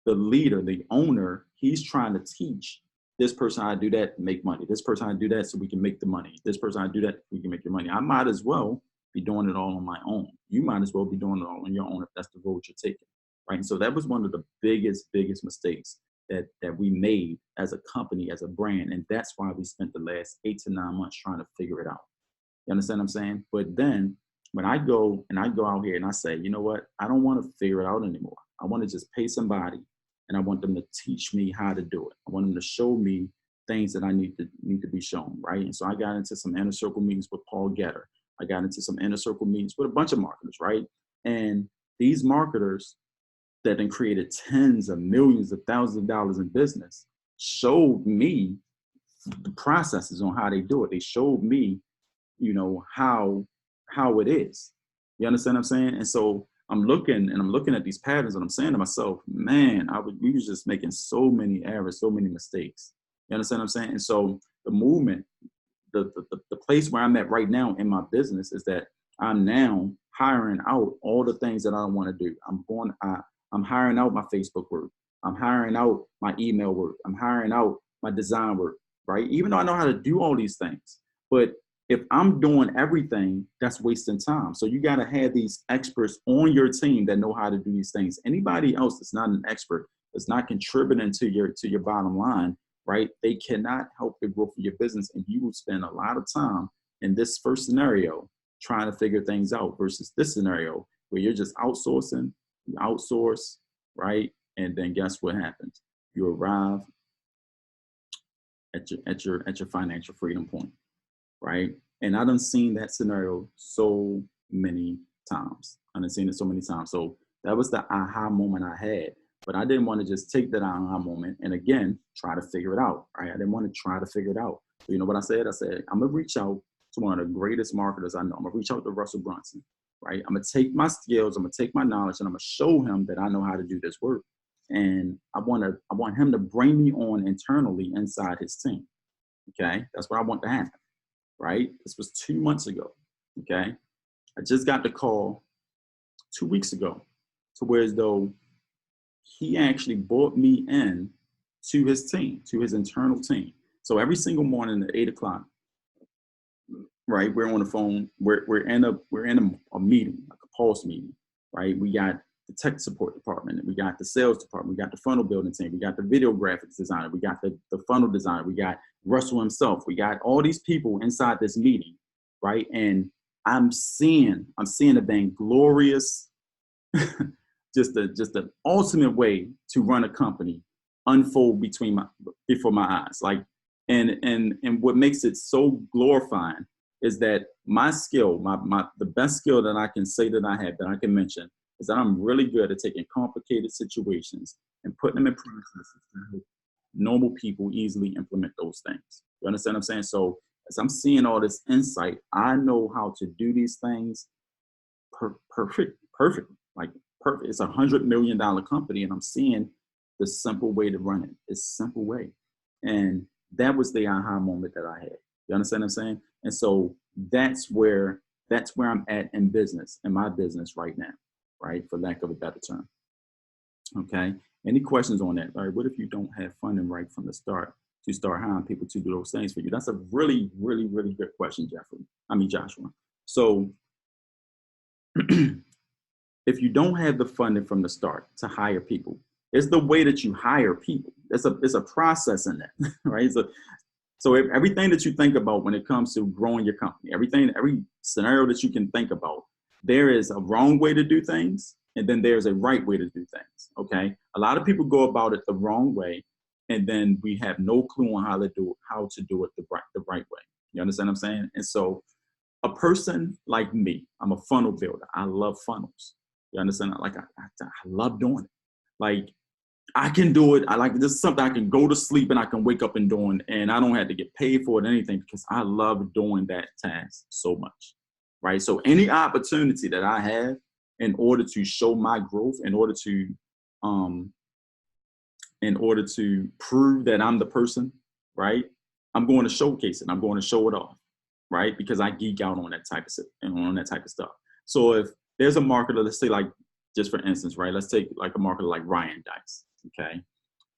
the leader, the owner, he's trying to teach this person how to do that to make money. This person how to do that so we can make the money. This person how to do that so we can make your money. I might as well be doing it all on my own. You might as well be doing it all on your own if that's the road you're taking, right? And so that was one of the biggest mistakes that we made as a company, as a brand. And that's why we spent the last 8 to 9 months trying to figure it out. You understand what I'm saying? But then when I go out here and I say, you know what, I don't want to figure it out anymore. I want to just pay somebody, and I want them to teach me how to do it. I want them to show me things that I need to be shown, right? And so I got into some inner circle meetings with Paul Getter. I got into some inner circle meetings with a bunch of marketers, right? And these marketers, that then created tens of millions of thousands of dollars in business showed me the processes on how they do it. They showed me, you know, how it is. You understand what I'm saying? And so I'm looking at these patterns and I'm saying to myself, man, we was just making so many errors, so many mistakes. You understand what I'm saying? And so the movement, the place where I'm at right now in my business is that I'm now hiring out all the things that I want to do. I'm hiring out my Facebook work. I'm hiring out my email work. I'm hiring out my design work, right? Even though I know how to do all these things, but if I'm doing everything, that's wasting time. So you got to have these experts on your team that know how to do these things. Anybody else that's not an expert, that's not contributing to your bottom line, right? They cannot help the growth of your business. And you will spend a lot of time in this first scenario trying to figure things out versus this scenario where you're just outsourcing, you outsource, right? And then guess what happens? You arrive at your financial freedom point. Right? And I done seen that scenario so many times. I done seen it so many times. So that was the aha moment I had. But I didn't want to just take that aha moment and again, try to figure it out. Right? I didn't want to try to figure it out. So you know what I said? I said, I'm going to reach out to one of the greatest marketers I know. I'm going to reach out to Russell Brunson. Right? I'm going to take my skills, I'm going to take my knowledge, and I'm going to show him that I know how to do this work. And I want him to bring me on internally inside his team. Okay? That's what I want to happen. Right? This was 2 months ago. Okay. I just got the call 2 weeks ago to where as though he actually brought me in to his team, to his internal team. So every single morning at 8 o'clock, right? We're on the phone. We're in a meeting, like a pulse meeting, right? We got the tech support department. We got the sales department. We got the funnel building team. We got the video graphics designer. We got the funnel designer. We got Russell himself. We got all these people inside this meeting, right? And I'm seeing a dang glorious, just the ultimate way to run a company unfold before my eyes. Like, and what makes it so glorifying is that my skill, the best skill that I can say that I have, that I can mention, is that I'm really good at taking complicated situations and putting them in processes to help normal people easily implement those things. You understand what I'm saying? So as I'm seeing all this insight, I know how to do these things perfect, like perfect. It's $100 million company, and I'm seeing the simple way to run it. It's a simple way. And that was the aha moment that I had. You understand what I'm saying? And so that's where I'm at in business, in my business right now, right? For lack of a better term. Okay. Any questions on that? All right. What if you don't have funding right from the start to start hiring people to do those things for you? That's a really, really, really good question, Joshua. So if you don't have the funding from the start to hire people, it's the way that you hire people. It's a process in that, right? So everything that you think about when it comes to growing your company, every scenario that you can think about, there is a wrong way to do things, and then there's a right way to do things. Okay, a lot of people go about it the wrong way, and then we have no clue on how to do it the right way. You understand what I'm saying? And so, a person like me, I'm a funnel builder. I love funnels. You understand? Like I love doing it. Like I can do it. This is something I can go to sleep and I can wake up and doing, and I don't have to get paid for it or anything because I love doing that task so much, right? So any opportunity that I have in order to show my growth, in order to prove that I'm the person, right? I'm going to showcase it. I'm going to show it off, right? Because I geek out on that type of stuff. So if there's a marketer, let's say like, just for instance, right? Let's take like a marketer like Ryan Dice. Okay.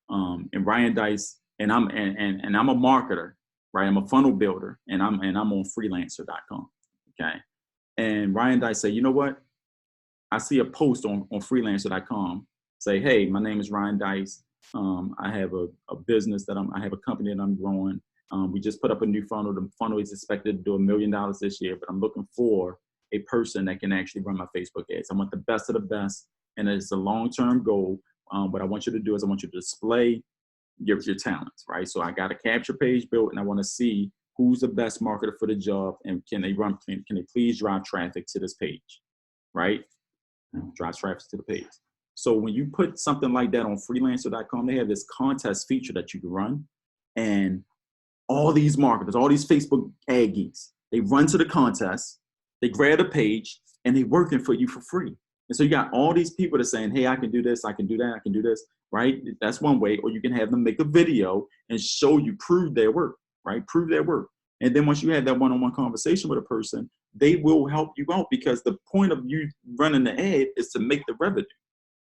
And Ryan Dice, and I'm a marketer, right? I'm a funnel builder, and I'm on freelancer.com. Okay. And Ryan Dice say, you know what? I see a post on freelancer.com say, hey, my name is Ryan Dice. I have a business I have a company that I'm growing. We just put up a new funnel. The funnel is expected to do $1 million this year, but I'm looking for a person that can actually run my Facebook ads. I want the best of the best, and it's a long-term goal. What I want you to do is I want you to display your talents, right? So I got a capture page built, and I want to see who's the best marketer for the job, and can they please drive traffic to this page, right? Drive traffic to the page. So when you put something like that on freelancer.com, they have this contest feature that you can run. And all these marketers, all these Facebook ad geeks, they run to the contest, they grab a page, and they working for you for free. And so you got all these people that are saying, hey, I can do this, I can do that, I can do this, right? That's one way. Or you can have them make a video and show you, prove their work, right? Prove their work. And then once you have that one-on-one conversation with a person, they will help you out, because the point of you running the ad is to make the revenue.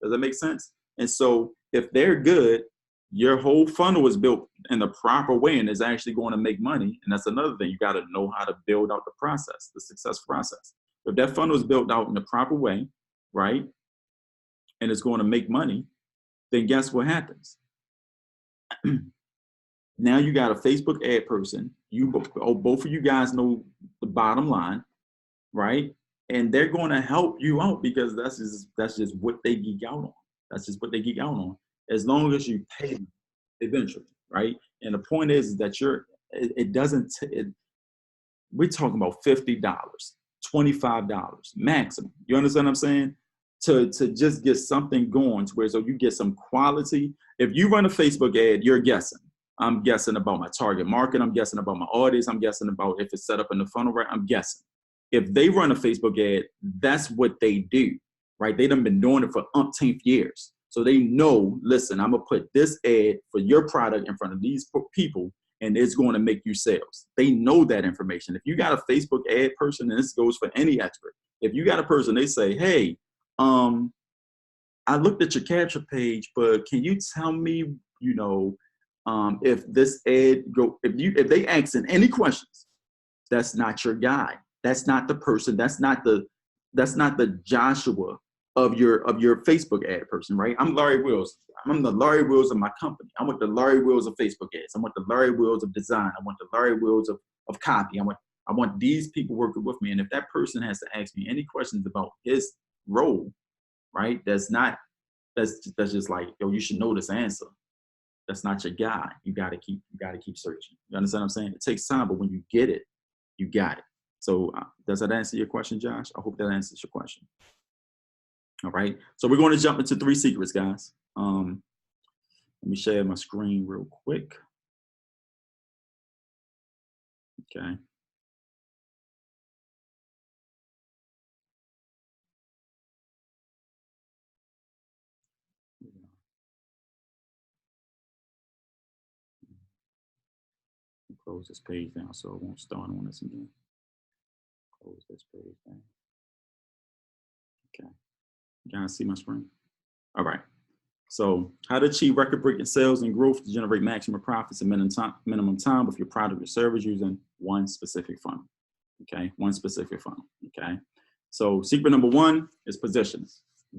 Does that make sense? And so if they're good, your whole funnel is built in the proper way and is actually going to make money. And that's another thing. You got to know how to build out the process, the success process. If that funnel is built out in the proper way, right, and it's going to make money, then guess what happens? Now you got a Facebook ad person. Both of you guys know the bottom line, right? And they're going to help you out, because that's just what they geek out on. That's just what they geek out on. As long as you pay them eventually, right? And the point is that we're talking about $50, $25 maximum. You understand what I'm saying? To just get something going to where so you get some quality. If you run a Facebook ad, you're guessing. I'm guessing about my target market. I'm guessing about my audience. I'm guessing about if it's set up in the funnel right. I'm guessing. If they run a Facebook ad, that's what they do, right? They done been doing it for umpteenth years. So they know, listen, I'm going to put this ad for your product in front of these people, and it's going to make you sales. They know that information. If you got a Facebook ad person, and this goes for any expert, if you got a person, they say, hey, I looked at your capture page, but can you tell me, if this ad if they asking any questions, that's not your guy. That's not the person. That's not the Joshua of your Facebook ad person, right? I'm Larry Wills. I'm the Larry Wills of my company. I want the Larry Wills of Facebook ads. I want the Larry Wills of design. I want the Larry Wills of copy. I want these people working with me. And if that person has to ask me any questions about his role, right? That's just like, yo, you should know this answer. That's not your guy. You gotta keep searching. You understand what I'm saying? It takes time, but when you get it, you got it. So does that answer your question, Josh? I hope that answers your question. All right. So we're going to jump into 3 secrets, guys. Let me share my screen real quick. Okay. Close this page down so it won't start on us again. Close this page down. Okay. You guys see my screen? All right. So how to achieve record-breaking sales and growth to generate maximum profits in minimum time with your product or service using one specific funnel. Okay, one specific funnel. Okay. So secret number 1 is positioning.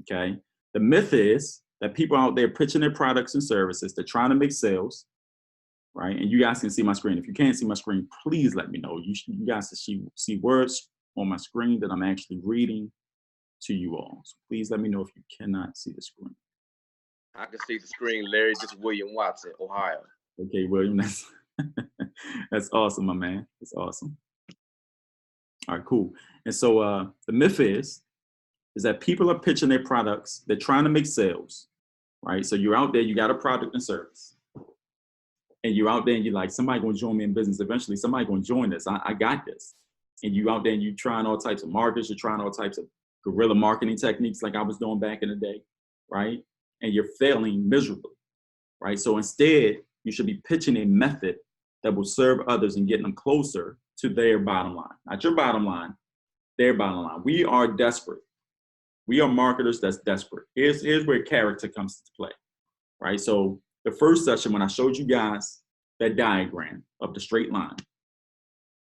Okay. The myth is that people out there pitching their products and services, they're trying to make sales, right? And you guys can see my screen. If you can't see my screen, please let me know. You guys can see words on my screen that I'm actually reading to you all. So please let me know if you cannot see the screen. I can see the screen, Larry. This is William Watson, Ohio. Okay, William, that's awesome, my man. That's awesome. All right, cool. And so the myth is that people are pitching their products. They're trying to make sales, right? So you're out there, you got a product and service. And you're out there and you're like, somebody going to join me in business eventually. Somebody going to join this. I got this. And you out there and you're trying all types of markets. You're trying all types of guerrilla marketing techniques like I was doing back in the day, right? And you're failing miserably, right? So instead, you should be pitching a method that will serve others and getting them closer to their bottom line. Not your bottom line, their bottom line. We are desperate. We are marketers that's desperate. Here's where character comes into play, right? So the first session, when I showed you guys that diagram of the straight line,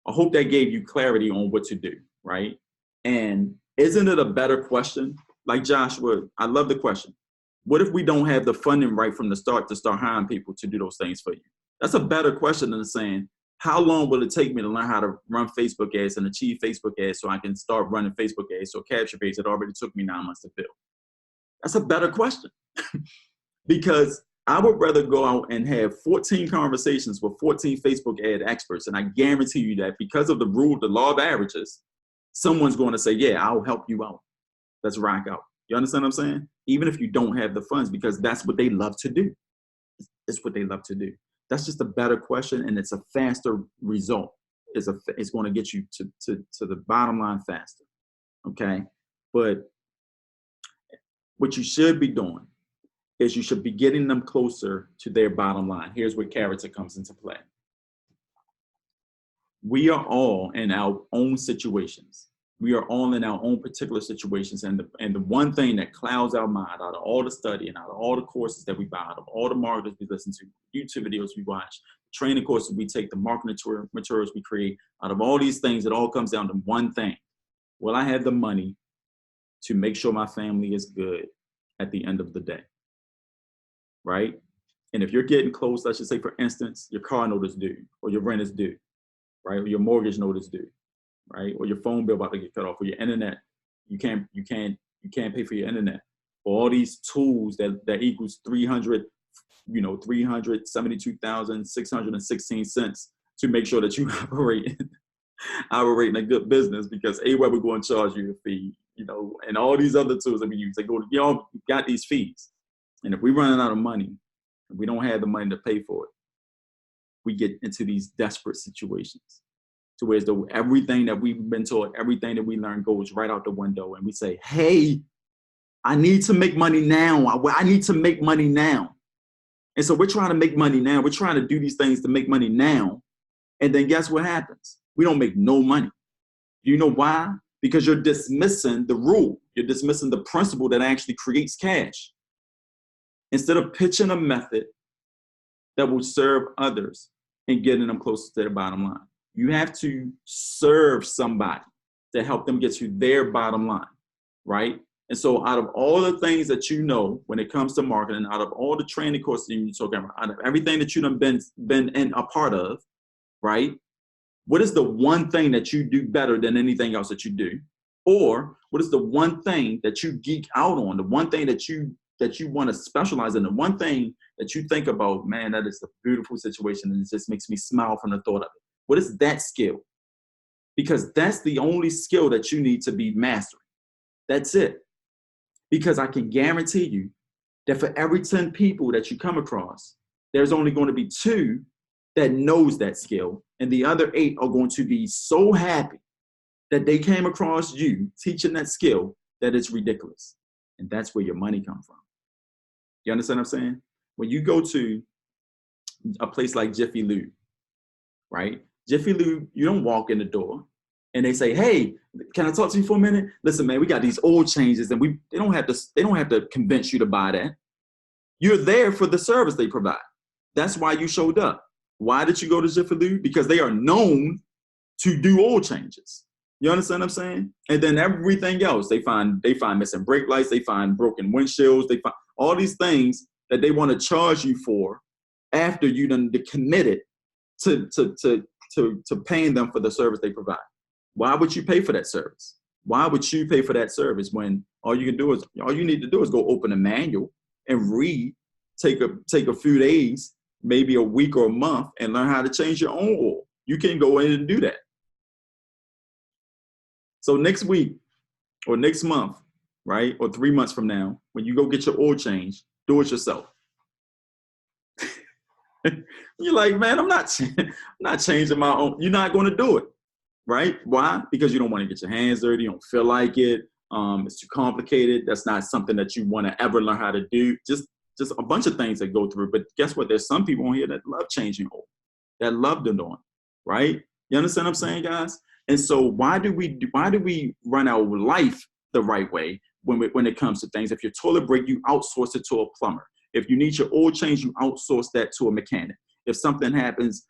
I hope that gave you clarity on what to do, right? And isn't it a better question? Like Joshua, I love the question. What if we don't have the funding right from the start to start hiring people to do those things for you? That's a better question than saying, how long will it take me to learn how to run Facebook ads and achieve Facebook ads so I can start running Facebook ads so capture page that already took me 9 months to build? That's a better question. Because I would rather go out and have 14 conversations with 14 Facebook ad experts. And I guarantee you that because of the law of averages, someone's going to say, yeah, I'll help you out. Let's rock out. You understand what I'm saying? Even if you don't have the funds, because that's what they love to do. It's what they love to do. That's just a better question, and it's a faster result. It's going to get you to the bottom line faster. Okay, but what you should be doing is you should be getting them closer to their bottom line. Here's where character comes into play. We are all in our own situations. We are all in our own particular situations. And the one thing that clouds our mind out of all the study and out of all the courses that we buy, out of all the marketers we listen to, YouTube videos we watch, training courses we take, the marketing materials we create, out of all these things, it all comes down to one thing. Will I have the money to make sure my family is good at the end of the day? Right? And if you're getting close, let's just say, for instance, your car note is due, or your rent is due, right? Or your mortgage note is due, right? Or your phone bill about to get cut off, or your internet, you can't pay for your internet. Or all these tools that equals 372,616 cents to make sure that you operate in a good business, because AWeber we're going to charge you a fee, and all these other tools that we use, y'all got these fees. And if we're running out of money and we don't have the money to pay for it, we get into these desperate situations to where everything that we've been taught, everything that we learn goes right out the window. And we say, hey, I need to make money now. I need to make money now. And so we're trying to make money now. We're trying to do these things to make money now. And then guess what happens? We don't make no money. Do you know why? Because you're dismissing the rule. You're dismissing the principle that actually creates cash. Instead of pitching a method that will serve others and getting them closer to their bottom line, you have to serve somebody to help them get to their bottom line, right? And so out of all the things that you know when it comes to marketing, out of all the training courses you're talking about, out of everything that you've been in a part of, right? What is the one thing that you do better than anything else that you do? Or what is the one thing that you geek out on, the one thing that you want to specialize in, the one thing that you think about, man, that is a beautiful situation and it just makes me smile from the thought of it? What is that skill? Because that's the only skill that you need to be mastering. That's it. Because I can guarantee you that for every 10 people that you come across, there's only going to be 2 that knows that skill, and the other 8 are going to be so happy that they came across you teaching that skill that it's ridiculous. And that's where your money comes from. You understand what I'm saying? When you go to a place like Jiffy Lube, right? Jiffy Lube, you don't walk in the door and they say, hey, can I talk to you for a minute? Listen, man, we got these oil changes, and they don't have to convince you to buy that. You're there for the service they provide. That's why you showed up. Why did you go to Jiffy Lube? Because they are known to do oil changes. You understand what I'm saying? And then everything else, they find missing brake lights, they find broken windshields, they find all these things that they want to charge you for after you done committed to paying them for the service they provide. Why would you pay for that service? Why would you pay for that service when all you need to do is go open a manual and read, take a few days, maybe a week or a month, and learn how to change your own oil? You can go in and do that. So next week or next month, right, or 3 months from now, when you go get your oil change, do it yourself. You're like, man, I'm not changing my own. You're not going to do it, right? Why? Because you don't want to get your hands dirty. You don't feel like it. It's too complicated. That's not something that you want to ever learn how to do. Just a bunch of things that go through. But guess what? There's some people on here that love changing oil, that love doing it, right? You understand what I'm saying, guys? And so why do we run our life the right way when it comes to things? If your toilet break, you outsource it to a plumber. If you need your oil change, you outsource that to a mechanic. If something happens,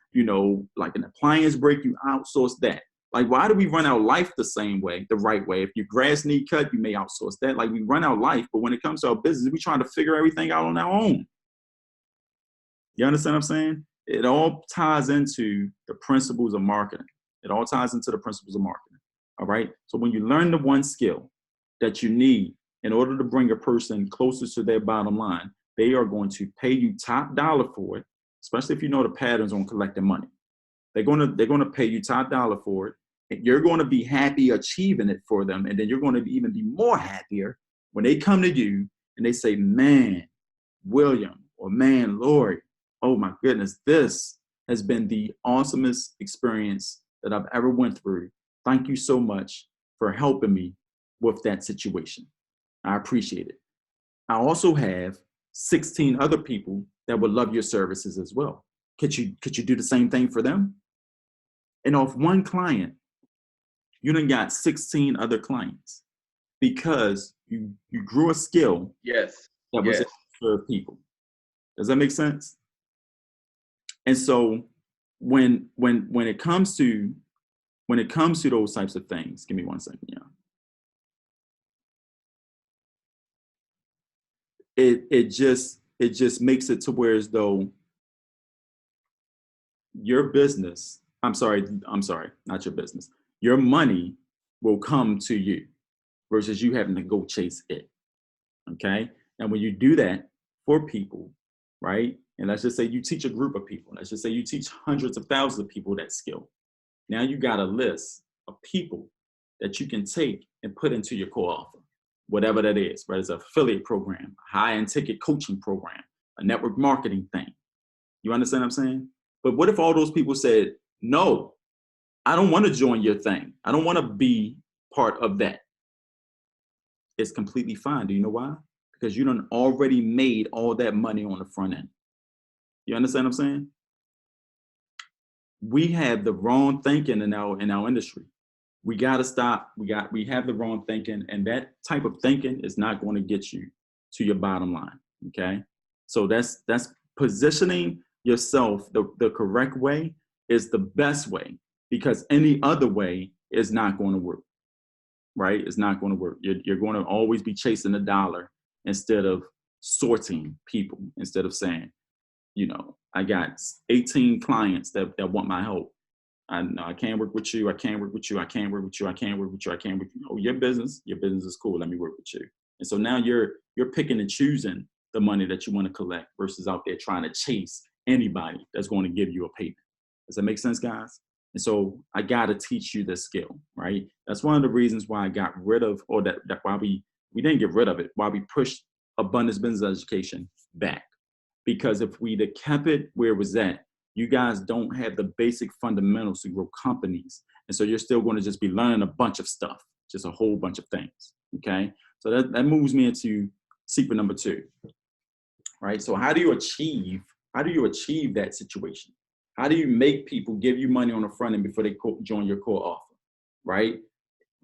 like an appliance break, you outsource that. Like, why do we run our life the same way, the right way? If your grass need cut, you may outsource that. Like, we run our life, but when it comes to our business, we're trying to figure everything out on our own. You understand what I'm saying? It all ties into the principles of marketing. It all ties into the principles of marketing. All right. So when you learn the one skill that you need in order to bring a person closer to their bottom line, they are going to pay you top dollar for it, especially if you know the patterns on collecting money. They're going to pay you top dollar for it. And you're going to be happy achieving it for them. And then you're going to even be more happier When they come to you and they say, man, William, or man, Lori, oh my goodness, this has been the awesomest experience that I've ever went through. Thank you so much for helping me with that situation. I appreciate it. I also have 16 other people that would love your services as well. Could you do the same thing for them? And off one client, you done got 16 other clients because you grew a skill Yes. that was able Yes. to serve people. Does that make sense? And so when it comes to those types of things, give me one second, yeah. It just makes it to where as though your business, I'm sorry, not your business, your money will come to you versus you having to go chase it. Okay. And when you do that for people, right? And let's just say you teach a group of people, let's just say you teach hundreds of thousands of people that skill. Now you got a list of people that you can take and put into your core offer, whatever that is, whether it's an affiliate program, a high-end ticket coaching program, a network marketing thing. You understand what I'm saying? But what if all those people said, no, I don't want to join your thing. I don't want to be part of that. It's completely fine. Do you know why? Because you done already made all that money on the front end. You understand what I'm saying? We have the wrong thinking in our industry. We got to stop. We have the wrong thinking, and that type of thinking is not going to get you to your bottom line. Okay. So that's positioning yourself the correct way is the best way, because any other way is not going to work. Right? It's not going to work. You're going to always be chasing the dollar instead of sorting people, instead of saying, you know, I got 18 clients that want my help. I can't work with you. I can't work with you. I can't work with you. I can't work with you. I can't work with you. Oh, your business is cool. Let me work with you. And so now you're picking and choosing the money that you want to collect versus out there trying to chase anybody that's going to give you a payment. Does that make sense, guys? And so I got to teach you this skill, right? That's one of the reasons why I got rid of, or that why we didn't get rid of it, why we pushed Abundance Business Education back. Because if we'd have kept it where it was at, you guys don't have the basic fundamentals to grow companies. And so you're still going to just be learning a bunch of stuff, just a whole bunch of things, okay? So that moves me into secret number 2, right? So how do you achieve that situation? How do you make people give you money on the front end before they join your core offer, right?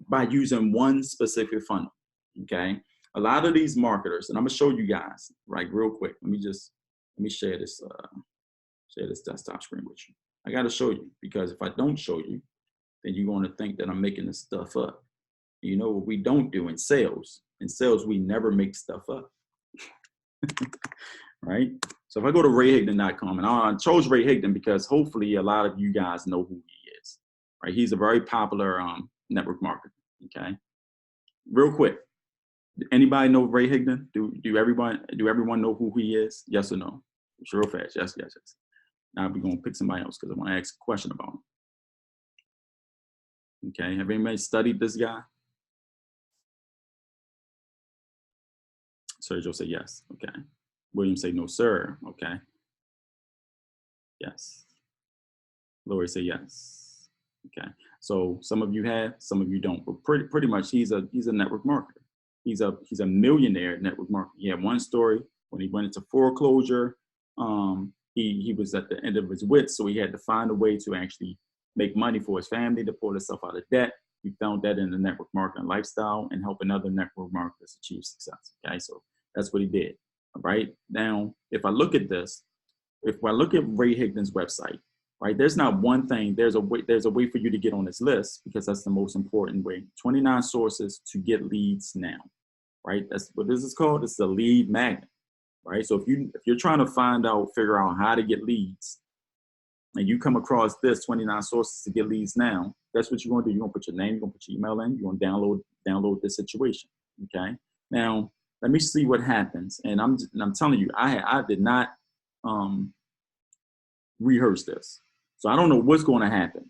By using one specific funnel, okay? A lot of these marketers, and I'm gonna show you guys, right, real quick. Let me share this desktop screen with you. I gotta show you, because if I don't show you, then you're gonna think that I'm making this stuff up. You know what we don't do in sales? In sales, we never make stuff up, right? So if I go to rayhigdon.com, and I chose Ray Higdon because hopefully a lot of you guys know who he is, right? He's a very popular network marketer, okay? Real quick, anybody know Ray Higdon? Do everyone know who he is? Yes or no? It's real fast. Yes. Now we're gonna pick somebody else because I want to ask a question about him. Okay, have anybody studied this guy? Sergio say yes. Okay. William say no, sir. Okay. Yes. Lori say yes. Okay. So some of you have, some of you don't, but pretty much he's a network marketer. He's a millionaire network marketer. He had one story when he went into foreclosure. He was at the end of his wits, so he had to find a way to actually make money for his family to pull himself out of debt. He found that in the network marketing lifestyle and helping other network marketers achieve success. Okay, so that's what he did. All right. Now, if I look at Ray Higdon's website, right, there's not one thing. There's a way for you to get on this list, because that's the most important way. 29 sources to get leads now, right? That's what this is called. It's a lead magnet, right? So if you're trying to figure out how to get leads, and you come across this 29 sources to get leads now, that's what you're going to do. You're going to put your name, you're going to put your email in, you're going to download this situation. Okay. Now, let me see what happens. And I'm telling you, I did not rehearse this. So I don't know what's going to happen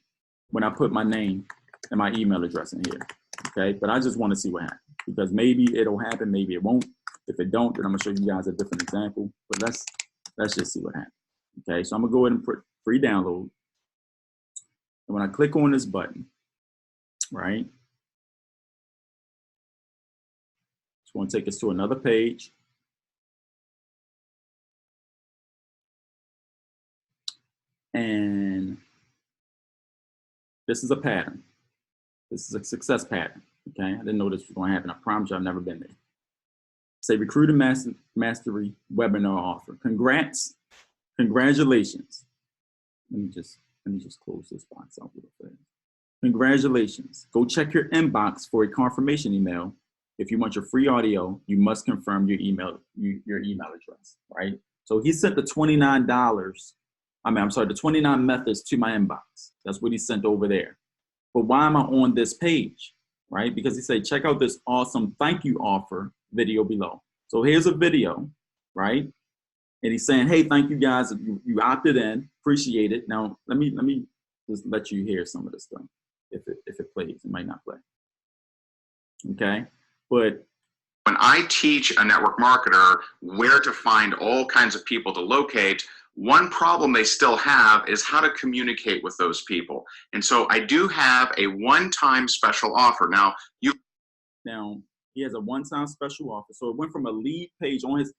when I put my name and my email address in here. Okay. But I just want to see what happens. because maybe it'll happen, maybe it won't. If it don't, then I'm gonna show you guys a different example. But let's just see what happens. Okay, so I'm gonna go ahead and put free download. And when I click on this button, right, it's gonna take us to another page. And this is a pattern. This is a success pattern. Okay, I didn't know this was going to happen. I promise you, I've never been there. Say recruiter mastery webinar offer. Congrats, congratulations. Let me just close this box out real fast. Congratulations. Go check your inbox for a confirmation email. If you want your free audio, you must confirm your email address, right? So he sent the $29. The 29 methods to my inbox. That's what he sent over there. But why am I on this page, right? Because he said, check out this awesome thank you offer video below. So here's a video, right? And he's saying, hey, thank you guys. You opted in, appreciate it. Now, let me just let you hear some of this stuff. If it plays, it might not play. Okay, but when I teach a network marketer where to find all kinds of people to locate, one problem they still have is how to communicate with those people. And so I do have a one-time special offer. Now he has a one-time special offer. So it went from a lead page on his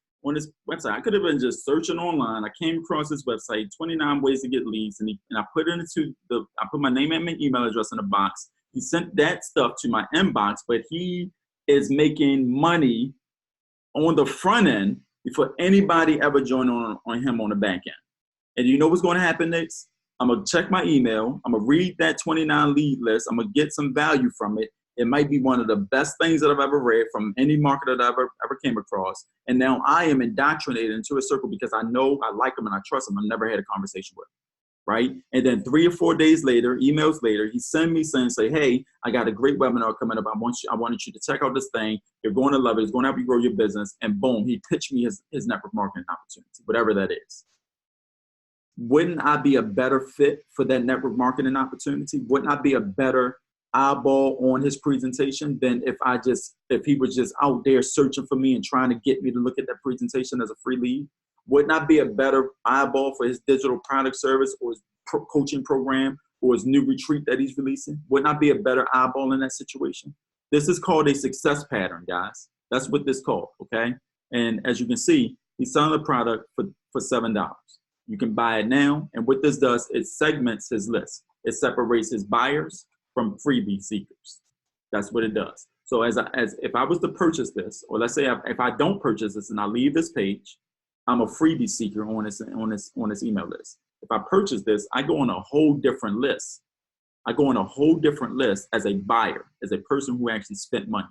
website. I could have been just searching online. I came across his website, 29 ways to get leads, and I put it into I put my name and my email address in the box. He sent that stuff to my inbox, but he is making money on the front end before anybody ever joined on him on the back end. And you know what's going to happen next? I'm going to check my email. I'm going to read that 29 lead list. I'm going to get some value from it. It might be one of the best things that I've ever read from any marketer that I ever came across. And now I am indoctrinated into a circle because I know I like them and I trust them. I've never had a conversation with them, right? And then 3 or 4 days later, emails later, he sent me saying, hey, I got a great webinar coming up. I wanted you to check out this thing. You're going to love it. It's going to help you grow your business. And boom, he pitched me his network marketing opportunity, whatever that is. Wouldn't I be a better fit for that network marketing opportunity? Wouldn't I be a better eyeball on his presentation than if he was just out there searching for me and trying to get me to look at that presentation as a free lead? Wouldn't I be a better eyeball for his digital product service or his coaching program or his new retreat that he's releasing? Wouldn't I be a better eyeball in that situation? This is called a success pattern, guys. That's what this is called, okay? And as you can see, he's selling the product for $7. You can buy it now. And what this does, it segments his list. It separates his buyers from freebie seekers. That's what it does. So as if I was to purchase this, or let's say if I don't purchase this and I leave this page, I'm a freebie seeker on this email list. If I purchase this, I go on a whole different list. I go on a whole different list as a buyer, as a person who actually spent money.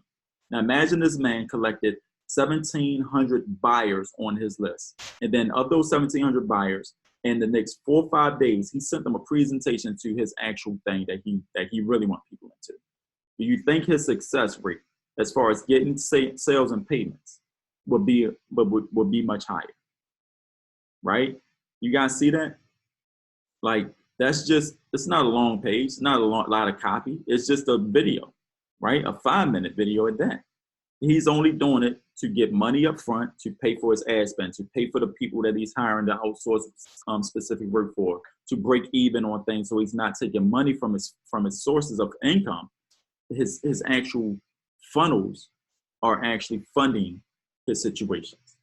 Now imagine this man collected 1,700 buyers on his list. And then of those 1,700 buyers, in the next 4 or 5 days, he sent them a presentation to his actual thing that he really wants people into. Do you think his success rate, as far as getting sales and payments, would be much higher? Right? You guys see that? Like, it's not a long page, it's not a lot of copy. It's just a video, right? A 5-minute video at that. He's only doing it to get money up front, to pay for his ad spend, to pay for the people that he's hiring to outsource specific work for, to break even on things, so he's not taking money from his sources of income. His actual funnels are actually funding his situations.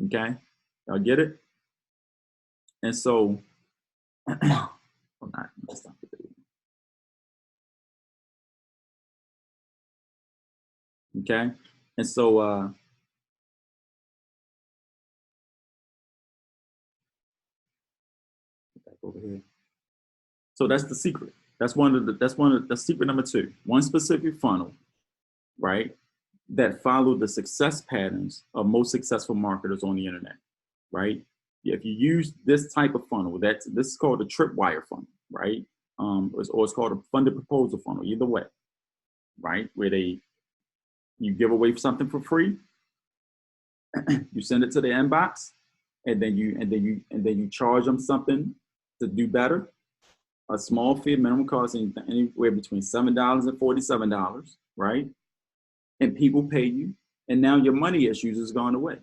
Okay, y'all get it? And so, okay, and so back over here. So that's the secret. That's the secret number 2. One specific funnel, right, that follow the success patterns of most successful marketers on the internet, right? If you use this type of funnel, this is called a tripwire funnel, right? Or it's called a funded proposal funnel, either way, right? Where you give away something for free, you send it to the inbox, and then you charge them something to do better. A small fee, minimum cost anywhere between $7 and $47, right? and people pay you, and now your money issues is gone away,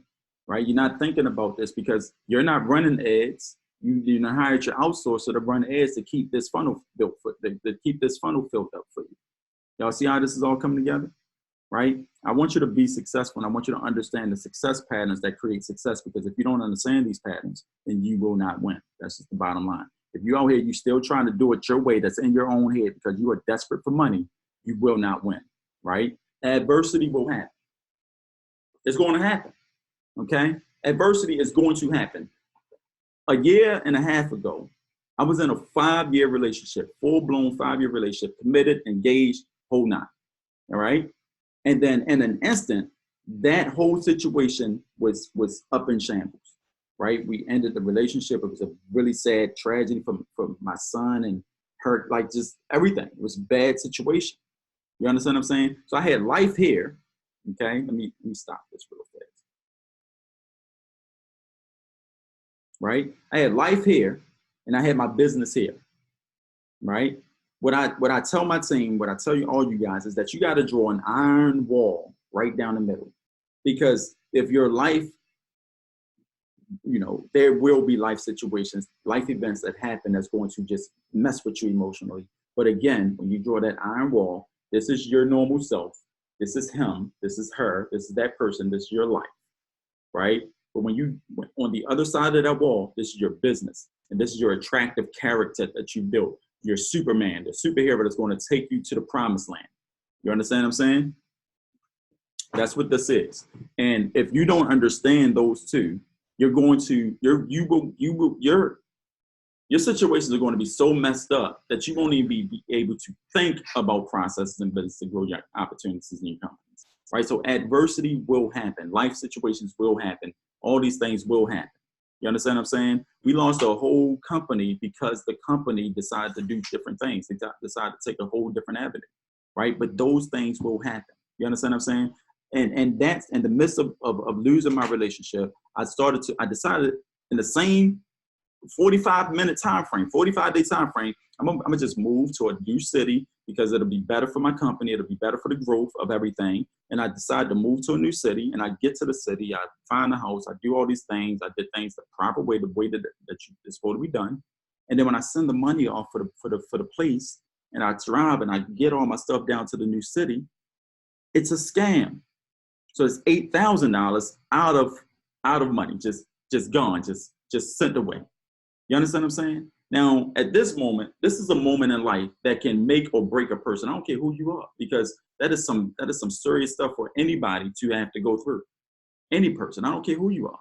right? You're not thinking about this because you're not running ads. You know, hired your outsourcer to run ads to keep this funnel built for, to keep this funnel filled up for you. Y'all see how this is all coming together, right? I want you to be successful, and I want you to understand the success patterns that create success, because if you don't understand these patterns, then you will not win. That's just the bottom line. If you're out here, you're still trying to do it your way, that's in your own head because you are desperate for money, you will not win, right? Adversity will happen. It's going to happen, okay? Adversity is going to happen. A year and a half ago, I was in a 5-year relationship, full-blown 5-year relationship, committed, engaged, whole nine, all right? And then in an instant, that whole situation was up in shambles, right? We ended the relationship. It was a really sad tragedy for my son and her, like just everything. It was a bad situation. You understand what I'm saying? So I had life here, okay? Let me stop this real fast. Right? I had life here and I had my business here, right? What I tell my team, what I tell you, all you guys, is that you got to draw an iron wall right down the middle. Because if your life, you know, there will be life situations, life events that happen that's going to just mess with you emotionally. But again, when you draw that iron wall, this is your normal self. This is him. This is her. This is that person. This is your life, right? But when you, on the other side of that wall, this is your business. And this is your attractive character that you built. Your Superman, the superhero that's going to take you to the promised land. You understand what I'm saying? That's what this is. And if you don't understand those two, you're going to, your situations are going to be so messed up that you won't even be able to think about processes and business to grow your opportunities in your companies, right? So adversity will happen. Life situations will happen. All these things will happen. You understand what I'm saying? We lost a whole company because the company decided to do different things. They decided to take a whole different avenue, right? But those things will happen. You understand what I'm saying? And that's in the midst of losing my relationship. I decided in the same 45-minute time frame, 45-day time frame, I'm gonna just move to a new city because it'll be better for my company. It'll be better for the growth of everything. And I decided to move to a new city, and I get to the city, I find a house, I do all these things. I did things the proper way, the way that it's supposed to be done. And then when I send the money off for the place, and I drive and I get all my stuff down to the new city, it's a scam. So it's $8,000 out of money, just gone, just sent away. You understand what I'm saying? Now, at this moment, this is a moment in life that can make or break a person. I don't care who you are, because that is some serious stuff for anybody to have to go through. Any person, I don't care who you are,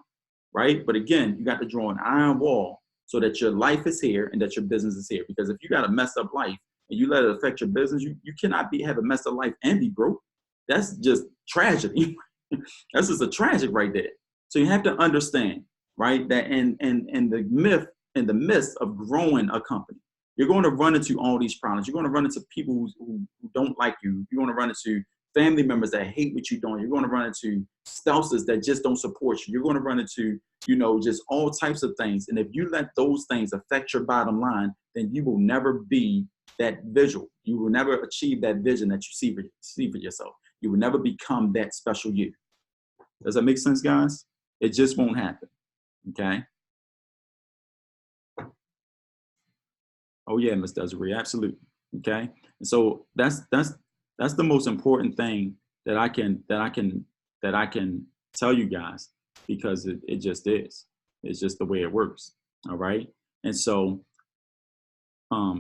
right? But again, you got to draw an iron wall so that your life is here and that your business is here. Because if you got a messed up life and you let it affect your business, you cannot have a messed up life and be broke. That's just tragedy. That's just a tragic right there. So you have to understand, right, that in the myth, in the midst of growing a company, you're going to run into all these problems. You're going to run into people who don't like you. You're going to run into family members that hate what you're doing. You're going to run into spouses that just don't support you. You're going to run into, you know, just all types of things. And if you let those things affect your bottom line, then you will never be that visual. You will never achieve that vision that you see for yourself. You will never become that special you. Does that make sense, guys? It just won't happen, okay? Oh yeah, Ms. Desiree, absolutely, okay? And so that's the most important thing that I can tell you guys, because it just is. It's just the way it works, all right? And so,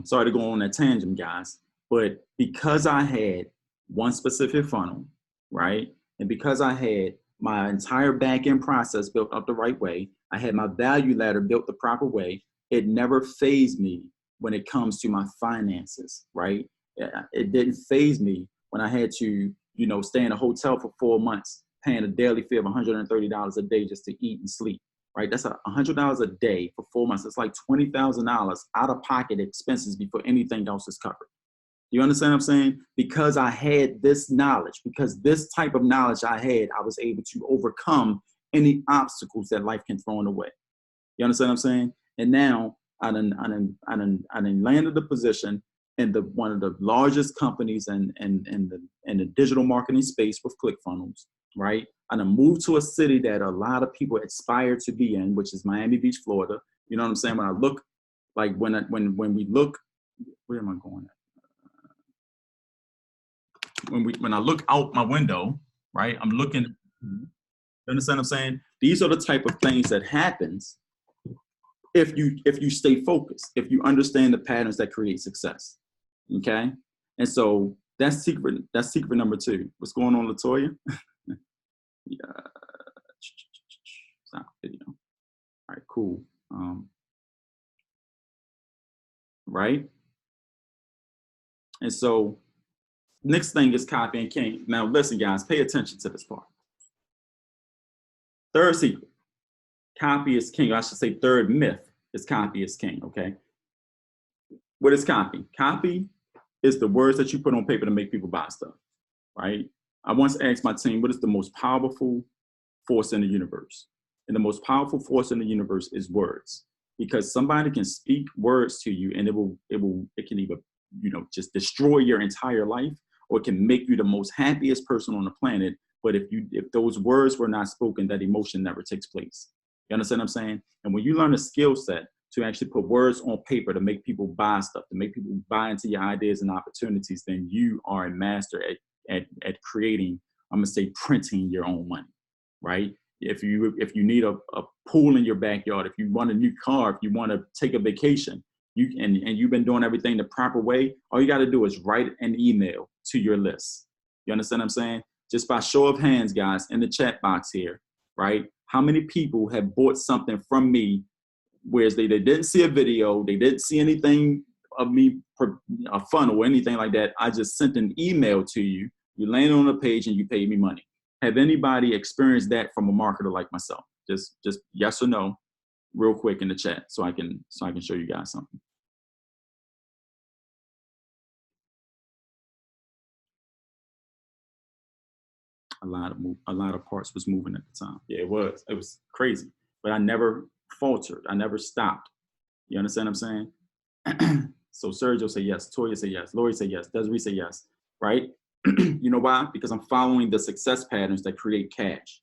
sorry to go on that tangent, guys, but because I had one specific funnel, right? And because I had my entire back-end process built up the right way, I had my value ladder built the proper way, it never fazed me when it comes to my finances, right? It didn't faze me when I had to, you know, stay in a hotel for 4 months, paying a daily fee of $130 a day just to eat and sleep, right? That's $100 a day for 4 months. It's like $20,000 out of pocket expenses before anything else is covered. You understand what I'm saying? Because I had this knowledge, because this type of knowledge I had, I was able to overcome any obstacles that life can throw in the way. You understand what I'm saying? And now I done landed the position in one of the largest companies in in the digital marketing space with ClickFunnels, right? And I moved to a city that a lot of people aspire to be in, which is Miami Beach, Florida. You know what I'm saying? When I look, like when we look, where am I going at? When I look out my window, right? I'm looking, you understand what I'm saying? These are the type of things that happens if you stay focused, if you understand the patterns that create success. Okay? And so that's secret number 2. What's going on, Latoya? Yeah. Stop video. All right, cool. Right? And so next thing is copy and king. Now listen, guys, pay attention to this part. Third secret, copy is king. I should say third myth is copy is king, okay? What is copy? Copy is the words that you put on paper to make people buy stuff, right? I once asked my team, what is the most powerful force in the universe? And the most powerful force in the universe is words, because somebody can speak words to you and it can either, just destroy your entire life, or it can make you the most happiest person on the planet. But if those words were not spoken, that emotion never takes place. You understand what I'm saying? And when you learn a skill set to actually put words on paper to make people buy stuff, to make people buy into your ideas and opportunities, then you are a master at creating, I'm gonna say, printing your own money, right? If you need a pool in your backyard, if you want a new car, if you want to take a vacation, and you've been doing everything the proper way, all you got to do is write an email to your list. You understand what I'm saying? Just by show of hands, guys, in the chat box here, right? How many people have bought something from me, whereas they didn't see a video, they didn't see anything of me, a funnel or anything like that. I just sent an email to you. You landed on a page and you paid me money. Have anybody experienced that from a marketer like myself? Just yes or no, real quick in the chat, so I can show you guys something. A lot of parts was moving at the time. Yeah, it was crazy, but I never faltered. I never stopped. You understand what I'm saying? So Sergio say yes, Toya say yes, Lori say yes, Desiree say yes, right? You know why? Because I'm following the success patterns that create cash.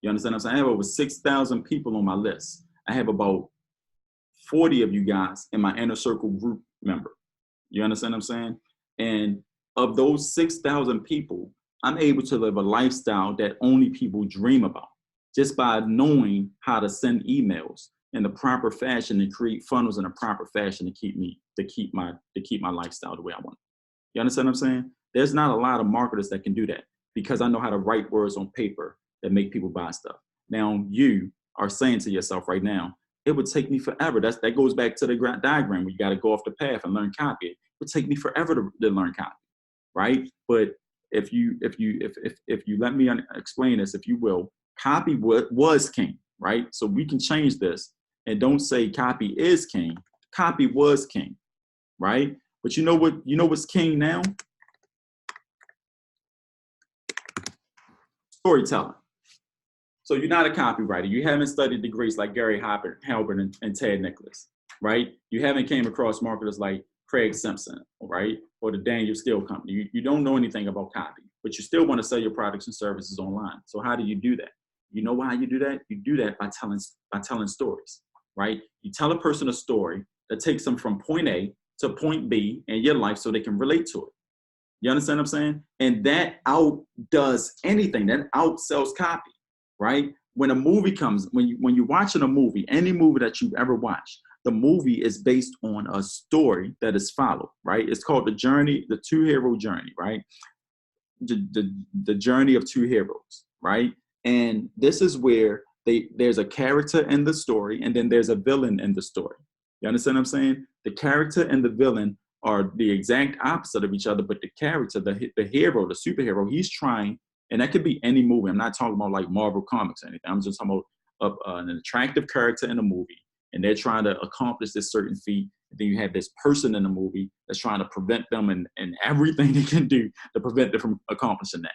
You understand what I'm saying? I have over 6,000 people on my list. I have about 40 of you guys in my inner circle group member. You understand what I'm saying? And of those 6,000 people, I'm able to live a lifestyle that only people dream about, just by knowing how to send emails in the proper fashion and create funnels in a proper fashion to keep my lifestyle the way I want it. You understand what I'm saying? There's not a lot of marketers that can do that, because I know how to write words on paper that make people buy stuff. Now you are saying to yourself right now, it would take me forever. That goes back to the diagram where you got to go off the path and learn copy. It would take me forever to learn copy, right? But if you let me explain this, if you will, copy was king, right? So we can change this and don't say copy is king. Copy was king, right? But you know what's king now? Storytelling. So you're not a copywriter. You haven't studied degrees like Gary Halbert and Ted Nicholas, right? You haven't came across marketers like Craig Simpson, right? Or the Daniel Steele Company. You don't know anything about copy, but you still want to sell your products and services online. So how do you do that? You know why you do that? You do that by telling stories, right? You tell a person a story that takes them from point A to point B in your life so they can relate to it. You understand what I'm saying? And that outdoes anything. That outsells copy, right? When a movie comes, when you're watching a movie, any movie that you've ever watched, the movie is based on a story that is followed, right? It's called the journey, the two-hero journey, right? The journey of two heroes, right? And this is where there's a character in the story, and then there's a villain in the story. You understand what I'm saying? The character and the villain are the exact opposite of each other, but the character, the hero, the superhero, he's trying, and that could be any movie. I'm not talking about like Marvel Comics or anything. I'm just talking about an attractive character in a movie, and they're trying to accomplish this certain feat. And then you have this person in the movie that's trying to prevent them and everything they can do to prevent them from accomplishing that,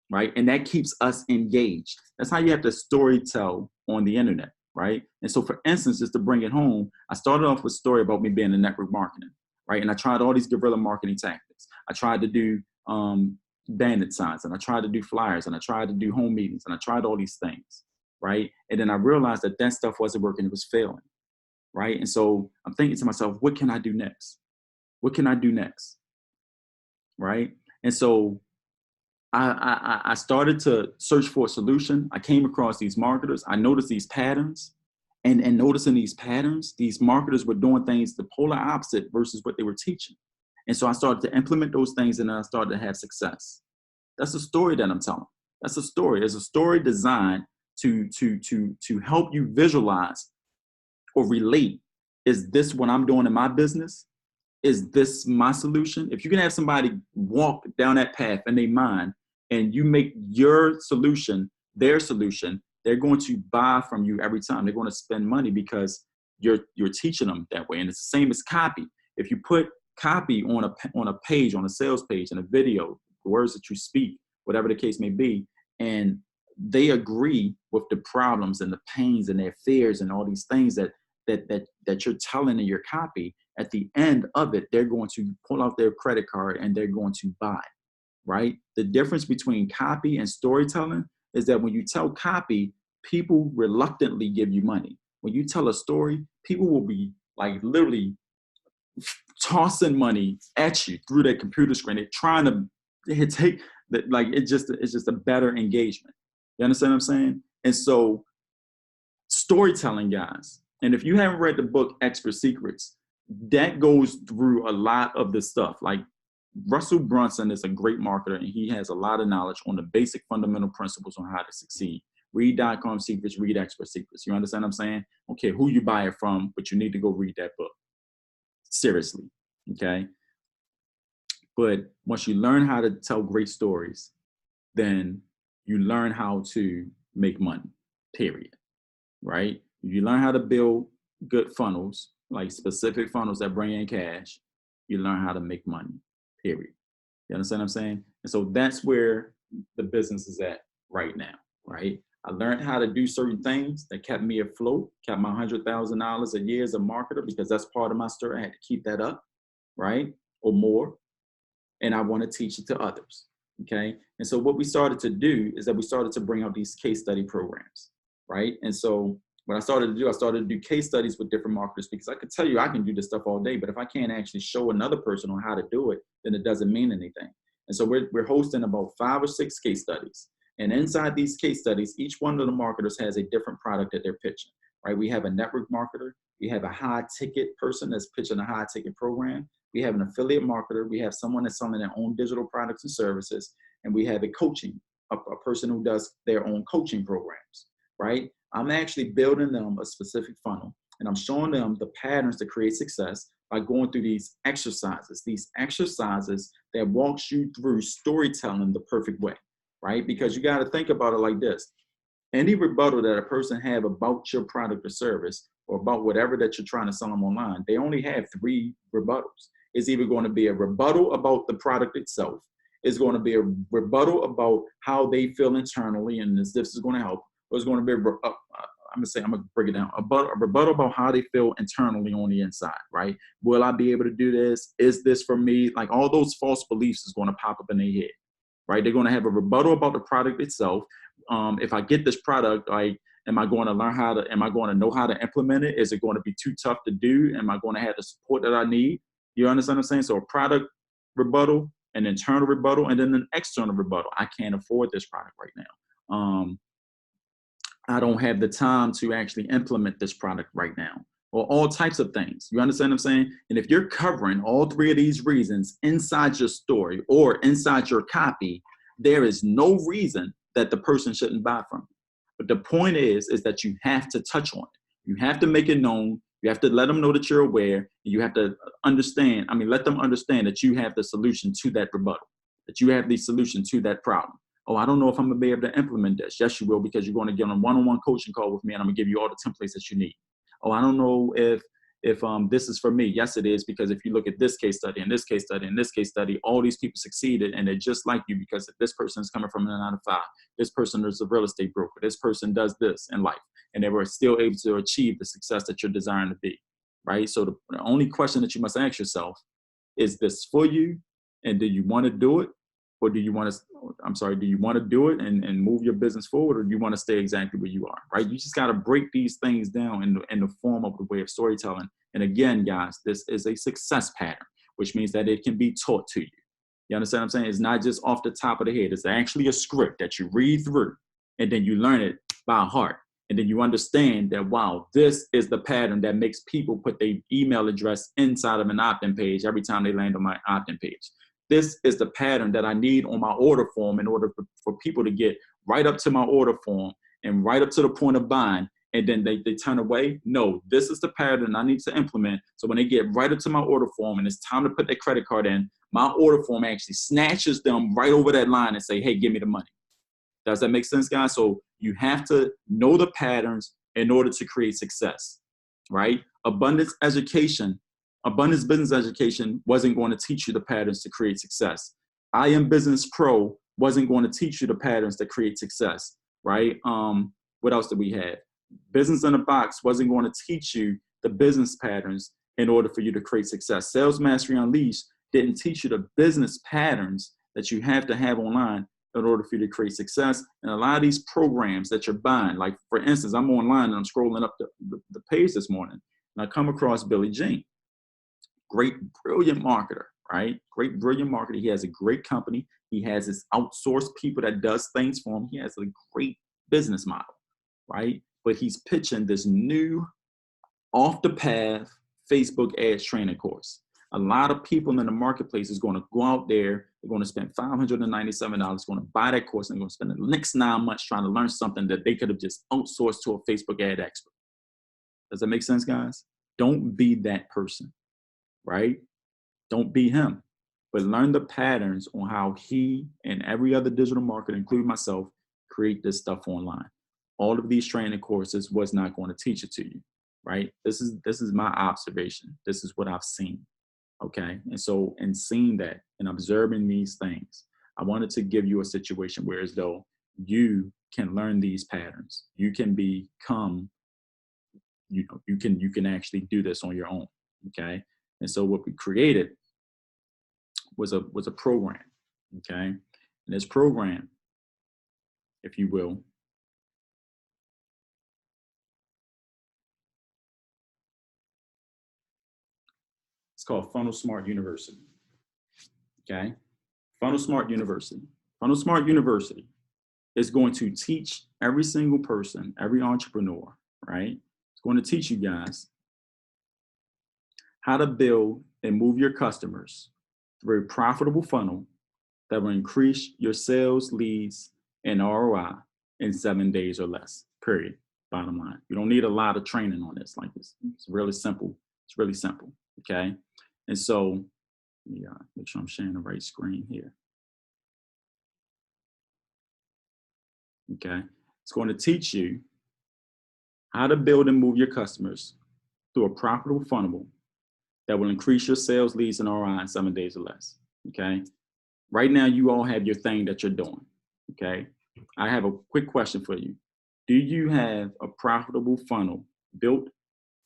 right? And that keeps us engaged. That's how you have to story tell on the internet, right? And so for instance, just to bring it home, I started off with a story about me being in network marketing, right? And I tried all these guerrilla marketing tactics. I tried to do bandit signs, and I tried to do flyers, and I tried to do home meetings, and I tried all these things, right? And then I realized that that stuff wasn't working, it was failing, right? And so I'm thinking to myself, what can I do next? What can I do next, right? And so I started to search for a solution. I came across these marketers. I noticed these patterns, and noticing these patterns, these marketers were doing things the polar opposite versus what they were teaching. And so I started to implement those things, and then I started to have success. That's a story that I'm telling. That's a story. It's a story designed to help you visualize or relate. Is this what I'm doing in my business? Is this my solution? If you can have somebody walk down that path in their mind, and you make your solution their solution, they're going to buy from you every time. They're going to spend money because you're teaching them that way. And it's the same as copy. If you put copy on a page, on a sales page, in a video, the words that you speak, whatever the case may be, and they agree with the problems and the pains and their fears and all these things that you're telling in your copy, at the end of it, they're going to pull out their credit card and they're going to buy, right? The difference between copy and storytelling is that when you tell copy, people reluctantly give you money. When you tell a story, people will be like literally tossing money at you through their computer screen. They're trying to take that, like it's just a better engagement. You understand what I'm saying? And so storytelling, guys, and if you haven't read the book Expert Secrets, that goes through a lot of this stuff. Like Russell Brunson is a great marketer, and he has a lot of knowledge on the basic fundamental principles on how to succeed. Read .com Secrets, read Expert Secrets. You understand what I'm saying? Okay, who you buy it from, but you need to go read that book. Seriously, okay? But once you learn how to tell great stories, then you learn how to make money, period, right? You learn how to build good funnels, like specific funnels that bring in cash. You learn how to make money, period. You understand what I'm saying? And so that's where the business is at right now, right? I learned how to do certain things that kept me afloat, kept my $100,000 a year as a marketer, because that's part of my story. I had to keep that up, right? Or more. And I want to teach it to others, okay? And so what we started to do is that we started to bring out these case study programs, right? And so what I started to do, I started to do case studies with different marketers, because I could tell you I can do this stuff all day, but if I can't actually show another person on how to do it, then it doesn't mean anything. And so we're hosting about 5 or 6 case studies. And inside these case studies, each one of the marketers has a different product that they're pitching, right? We have a network marketer. We have a high ticket person that's pitching a high ticket program. We have an affiliate marketer. We have someone that's selling their own digital products and services. And we have a person who does their own coaching programs, right? I'm actually building them a specific funnel, and I'm showing them the patterns to create success by going through these exercises that walks you through storytelling the perfect way, right? Because you got to think about it like this. Any rebuttal that a person have about your product or service, or about whatever that you're trying to sell them online, they only have 3 rebuttals. It's either going to be a rebuttal about the product itself. It's going to be a rebuttal about how they feel internally, and this is going to help. Or it's going to be I'm gonna break it down. A rebuttal about how they feel internally on the inside, right? Will I be able to do this? Is this for me? Like all those false beliefs is going to pop up in their head, right? They're going to have a rebuttal about the product itself. If I get this product, like, am I going to know how to implement it? Is it going to be too tough to do? Am I going to have the support that I need? You understand what I'm saying? So a product rebuttal, an internal rebuttal, and then an external rebuttal. I can't afford this product right now. I don't have the time to actually implement this product right now, or all types of things. You understand what I'm saying? And if you're covering all 3 of these reasons inside your story or inside your copy, there is no reason that the person shouldn't buy from you. But the point is that you have to touch on it. You have to make it known. You have to let them know that you're aware. And you have to let them understand that you have the solution to that rebuttal, that you have the solution to that problem. Oh, I don't know if I'm going to be able to implement this. Yes, you will, because you're going to get on a one-on-one coaching call with me, and I'm going to give you all the templates that you need. Oh, I don't know if this is for me. Yes, it is, because if you look at this case study and this case study and this case study, all these people succeeded, and they're just like you, because this person is coming from a 9-to-5. This person is a real estate broker. This person does this in life, and they were still able to achieve the success that you're desiring to be, right? So the only question that you must ask yourself is this for you, and do you want to do it? Or do you want to, I'm sorry, do you want to do it and move your business forward, or do you want to stay exactly where you are, right? You just got to break these things down in the form of the way of storytelling. And again, guys, this is a success pattern, which means that it can be taught to you. You understand what I'm saying? It's not just off the top of the head. It's actually a script that you read through, and then you learn it by heart. And then you understand that, wow, this is the pattern that makes people put their email address inside of an opt-in page every time they land on my opt-in page. This is the pattern that I need on my order form in order for people to get right up to my order form and right up to the point of buying, and then they turn away. No, this is the pattern I need to implement. So when they get right up to my order form and it's time to put their credit card in, my order form actually snatches them right over that line and say, hey, give me the money. Does that make sense, guys? So you have to know the patterns in order to create success, right? Abundance Business Education wasn't going to teach you the patterns to create success. I Am Business Pro wasn't going to teach you the patterns that create success, right? What else did we have? Business in a Box wasn't going to teach you the business patterns in order for you to create success. Sales Mastery Unleashed didn't teach you the business patterns that you have to have online in order for you to create success. And a lot of these programs that you're buying, like for instance, I'm online and I'm scrolling up the page this morning and I come across Billy Jean. Great, brilliant marketer, right? Great, brilliant marketer. He has a great company. He has his outsourced people that does things for him. He has a great business model, right? But he's pitching this new off the path Facebook ads training course. A lot of people in the marketplace is going to go out there. They're going to spend $597, going to buy that course, and they're going to spend the next 9 months trying to learn something that they could have just outsourced to a Facebook ad expert. Does that make sense, guys? Don't be that person. Right? Don't be him, but learn the patterns on how he and every other digital marketer, including myself, create this stuff online. All of these training courses was not going to teach it to you, right? This is my observation. This is what I've seen, okay? And so in seeing that and observing these things, I wanted to give you a situation where as though you can learn these patterns. You can become, you can actually do this on your own, okay? And so what we created was a program, okay? And this program, if you will, it's called Funnel Smart University, okay? Funnel Smart University. Funnel Smart University is going to teach every single person, every entrepreneur, right? It's going to teach you guys how to build and move your customers through a profitable funnel that will increase your sales, leads, and ROI in 7 days or less, period, bottom line. You don't need a lot of training on this like this. It's really simple. It's really simple, okay? And so, yeah, make sure I'm sharing the right screen here. Okay, it's going to teach you how to build and move your customers through a profitable funnel that will increase your sales, leads, and ROI in 7 days or less, okay? Right now, you all have your thing that you're doing, okay? I have a quick question for you. Do you have a profitable funnel built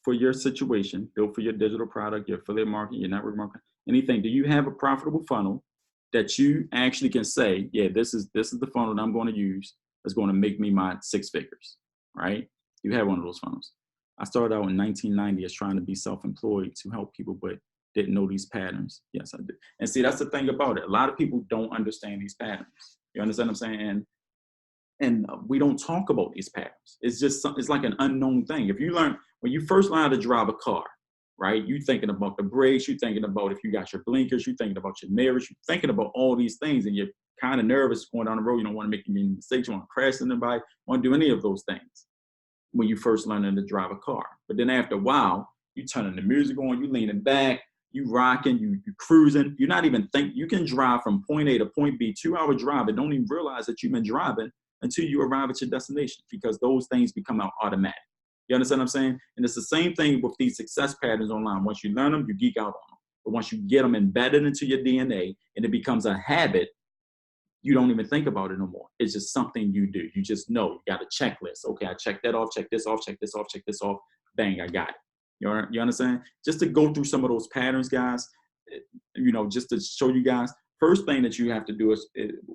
for your situation, built for your digital product, your affiliate marketing, your network marketing, anything? Do you have a profitable funnel that you actually can say, yeah, this is the funnel that I'm going to use that's going to make me my 6 figures, right? You have one of those funnels. I started out in 1990 as trying to be self-employed to help people, but didn't know these patterns. Yes, I did. And see, that's the thing about it. A lot of people don't understand these patterns. You understand what I'm saying? And we don't talk about these patterns. It's like an unknown thing. If you learn, when you first learn how to drive a car, right? You're thinking about the brakes, you're thinking about if you got your blinkers, you're thinking about your mirrors, you're thinking about all these things, and you're kind of nervous going down the road. You don't want to make any mistakes, you want to crash into anybody, want to do any of those things when you first learning to drive a car. But then after a while, you turning the music on, you leaning back, you rocking, you cruising. You're not even think you can drive from point A to point B, 2-hour drive, and don't even realize that you've been driving until you arrive at your destination, because those things become automatic. You understand what I'm saying? And it's the same thing with these success patterns online. Once you learn them, you geek out on them. But once you get them embedded into your DNA and it becomes a habit, you don't even think about it no more. It's just something you do. You just know. You got a checklist. Okay, I check that off, check this off, check this off, check this off. Bang, I got it. You understand? Just to go through some of those patterns, guys, just to show you guys, first thing that you have to do is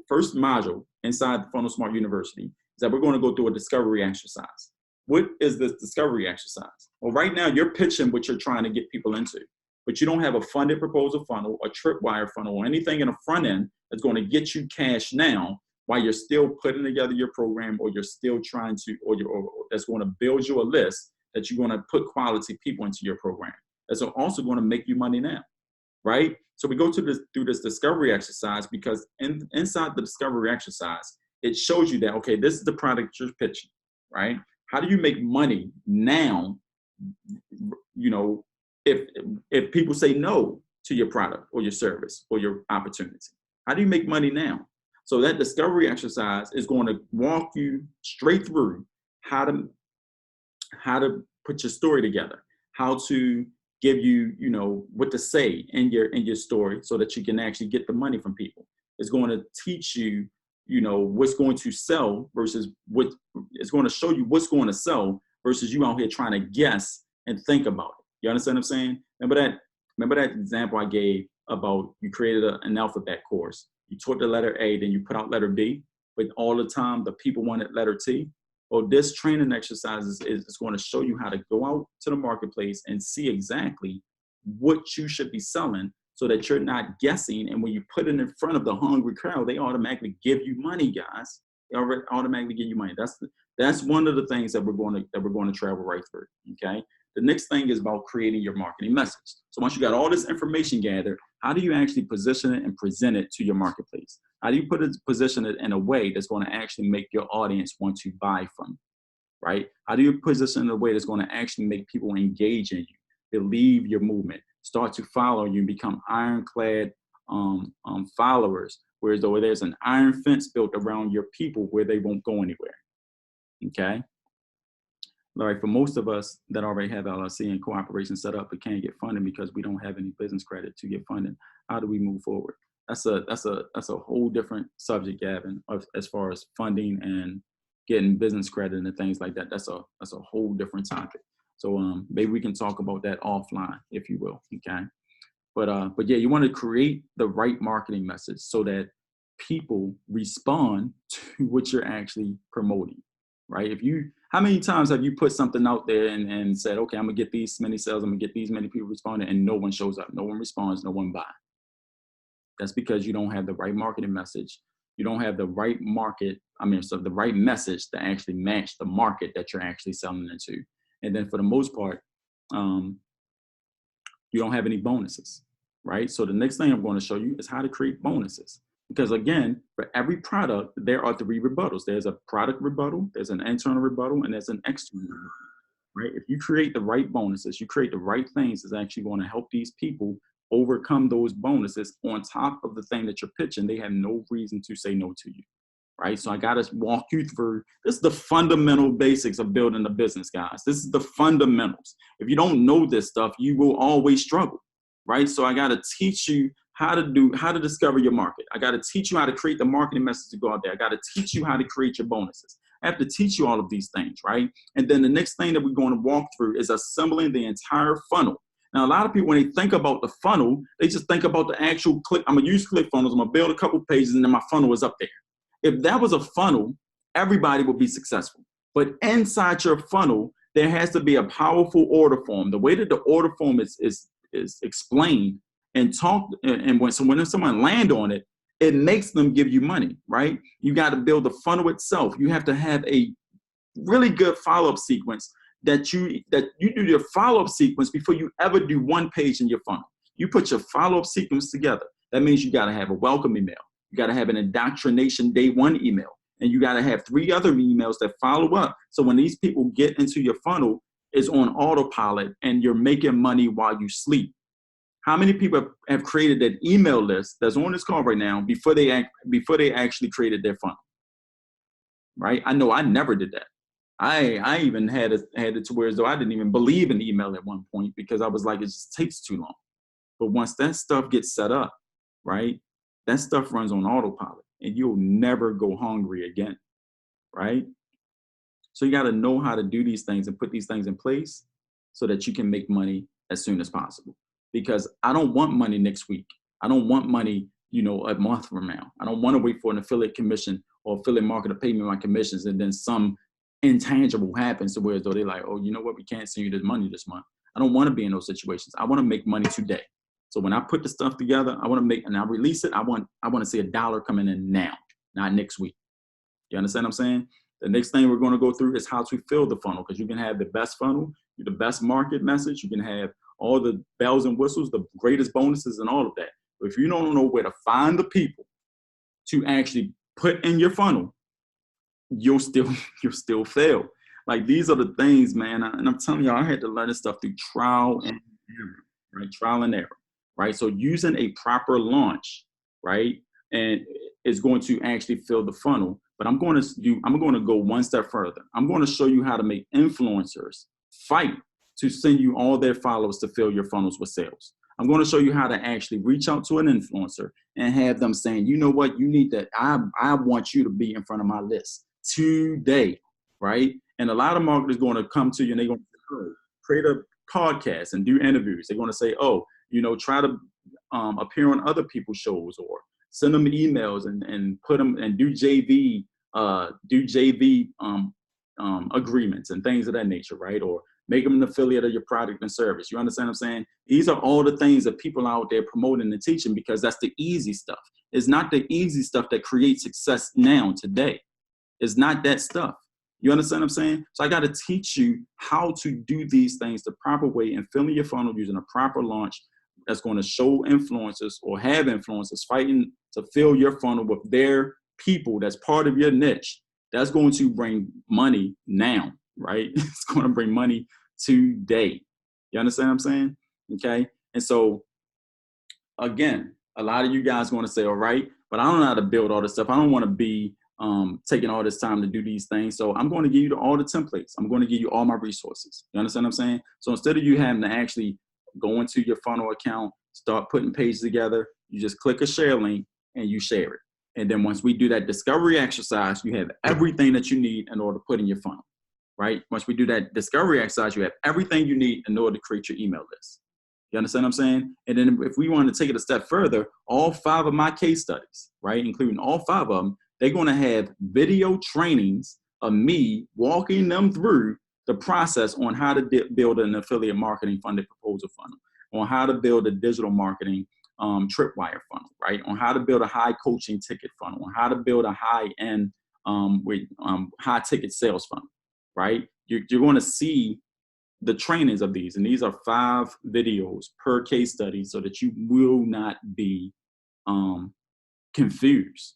first module inside the Funnel Smart University is that we're going to go through a discovery exercise. What is this discovery exercise? Well, right now you're pitching what you're trying to get people into, but you don't have a funded proposal funnel, a tripwire funnel, or anything in the front end that's going to get you cash now while you're still putting together your program, or you're still trying to, or that's going to build you a list that you're going to put quality people into your program. That's also going to make you money now, right? So we go through this discovery exercise because inside the discovery exercise, it shows you that, okay, this is the product you're pitching, right? How do you make money now, you know, if people say no to your product or your service or your opportunity? How do you make money now? So that discovery exercise is going to walk you straight through how to put your story together, how to give you, you know, what to say in your story so that you can actually get the money from people. It's going to teach you, you know, what's going to sell versus what it's going to show you what's going to sell versus you out here trying to guess and think about it. You understand what I'm saying? Remember that example I gave about you created an alphabet course. You taught the letter A, then you put out letter B, but all the time the people wanted letter T. Well, this training exercise is going to show you how to go out to the marketplace and see exactly what you should be selling so that you're not guessing. And when you put it in front of the hungry crowd, they automatically give you money, guys. They automatically give you money. That's one of the things that we're going to travel right through. Okay. The next thing is about creating your marketing message. So once you got all this information gathered, how do you actually position it and present it to your marketplace? How do you position it in a way that's going to actually make your audience want to buy from you, right? How do you position it in a way that's going to actually make people engage in you, believe your movement, start to follow you, become ironclad followers, whereas though there's an iron fence built around your people where they won't go anywhere, okay? All right, for most of us that already have LLC and cooperation set up but can't get funding because we don't have any business credit to get funding, how do we move forward? That's a whole different subject, Gavin, as far as funding and getting business credit and things like that. That's a whole different topic. So maybe we can talk about that offline, if you will. Okay. But yeah, you want to create the right marketing message so that people respond to what you're actually promoting, right? How many times have you put something out there and said, okay, I'm gonna get these many sales, I'm gonna get these many people responding, and no one shows up, no one responds, no one buys? That's because you don't have the right marketing message. You don't have the right the right message to actually match the market that you're actually selling into. And then for the most part, you don't have any bonuses, right? So the next thing I'm going to show you is how to create bonuses. Because again, for every product, there are 3 rebuttals. There's a product rebuttal, there's an internal rebuttal, and there's an external rebuttal, right? If you create the right bonuses, you create the right things that's actually going to help these people overcome those bonuses on top of the thing that you're pitching, they have no reason to say no to you, right? So I got to walk you through, this is the fundamental basics of building a business, guys. This is the fundamentals. If you don't know this stuff, you will always struggle, right? So I got to teach you how to discover your market. I got to teach you how to create the marketing message to go out there. I got to teach you how to create your bonuses. I have to teach you all of these things, right? And then the next thing that we're going to walk through is assembling the entire funnel. Now, a lot of people, when they think about the funnel, they just think about the actual click. I'm going to use ClickFunnels. I'm going to build a couple pages, and then my funnel is up there. If that was a funnel, everybody would be successful. But inside your funnel, there has to be a powerful order form. The way that the order form is explained and talked, and when someone land on it, it makes them give you money, right? You got to build the funnel itself. You have to have a really good follow-up sequence that you do your follow-up sequence before you ever do one page in your funnel. You put your follow-up sequence together. That means you got to have a welcome email. You got to have an indoctrination day 1 email. And you got to have 3 other emails that follow up. So when these people get into your funnel, it's on autopilot and you're making money while you sleep. How many people have created that email list that's on this call right now before they actually created their funnel? Right? I know I never did that. I even had it to where as though I didn't even believe in email at one point because I was like, it just takes too long. But once that stuff gets set up, right, that stuff runs on autopilot and you'll never go hungry again, right? So you got to know how to do these things and put these things in place so that you can make money as soon as possible. Because I don't want money next week. I don't want money, a month from now. I don't want to wait for an affiliate commission or affiliate marketer to pay me my commissions and then some intangible happens to where they're like, oh, you know what, we can't send you this money this month. I don't want to be in those situations. I want to make money today. So when I put the stuff together, I want to make, and I release it, I want to see $1 coming in now, not next week. You understand what I'm saying? The next thing we're going to go through is how to fill the funnel, because you can have the best funnel, the best market message. You can have all the bells and whistles, the greatest bonuses and all of that. But if you don't know where to find the people to actually put in your funnel, you'll still fail. Like, these are the things, man. And I'm telling you, I had to learn this stuff through trial and error, right? Trial and error, right? So using a proper launch, right? And it's going to actually fill the funnel. But I'm going to go one step further. I'm going to show you how to make influencers fight to send you all their followers to fill your funnels with sales. I'm going to show you how to actually reach out to an influencer and have them saying, you know what, you need that. I want you to be in front of my list today, right? And a lot of marketers are going to come to you and they're going to say, oh, create a podcast and do interviews. They're going to say, oh, try to appear on other people's shows, or send them emails and put them and do JV agreements and things of that nature, right? Or make them an affiliate of your product and service. You understand what I'm saying? These are all the things that people out there promoting and teaching, because that's the easy stuff. It's not the easy stuff that creates success now, today. It's not that stuff. You understand what I'm saying? So I got to teach you how to do these things the proper way and fill in your funnel using a proper launch that's going to show influencers or have influencers fighting to fill your funnel with their people that's part of your niche. That's going to bring money now, right? It's going to bring money today. You understand what I'm saying? Okay. And so again, a lot of you guys are going to say, all right, but I don't know how to build all this stuff. I don't want to be taking all this time to do these things. So I'm going to give you all the templates. I'm going to give you all my resources. You understand what I'm saying? So instead of you having to actually go into your funnel account, start putting pages together, you just click a share link and you share it. And then once we do that discovery exercise, you have everything that you need in order to put in your funnel, right? Once we do that discovery exercise, you have everything you need in order to create your email list. You understand what I'm saying? And then if we want to take it a step further, all 5 of my case studies, right, including all 5 of them, they're going to have video trainings of me walking them through the process on how to build an affiliate marketing funded proposal funnel, on how to build a digital marketing tripwire funnel, right? On how to build a high coaching ticket funnel, on how to build a high-end high ticket sales funnel, right? You're going to see the trainings of these, and these are 5 videos per case study so that you will not be confused.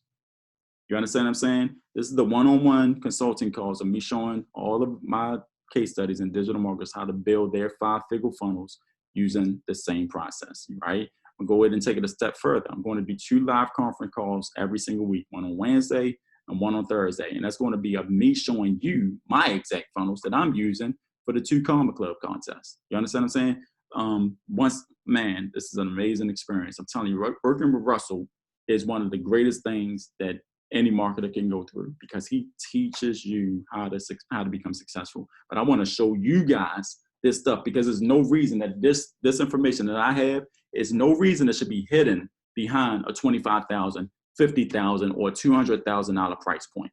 You understand what I'm saying? This is the one-on-one consulting calls of me showing all of my case studies and digital marketers how to build their 5-figure funnels using the same process, right? I'll go ahead and take it a step further. I'm going to do 2 live conference calls every single week, one on Wednesday and one on Thursday. And that's going to be of me showing you my exact funnels that I'm using for the 2 Karma Club contests. You understand what I'm saying? Man, this is an amazing experience. I'm telling you, working with Russell is one of the greatest things that any marketer can go through, because he teaches you how to become successful. But I want to show you guys this stuff, because there's no reason that this information that I have is no reason it should be hidden behind a $25,000, $50,000, or $200,000 price point.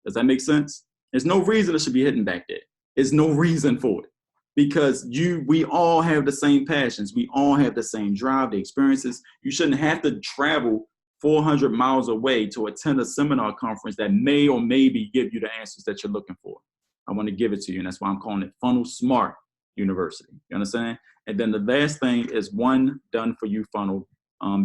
Does that make sense? There's no reason it should be hidden back there. There's no reason for it, because we all have the same passions. We all have the same drive, the experiences. You shouldn't have to travel 400 miles away to attend a seminar conference that may or maybe give you the answers that you're looking for. I want to give it to you, and that's why I'm calling it Funnel Smart University. You understand? And then the last thing is one done-for-you funnel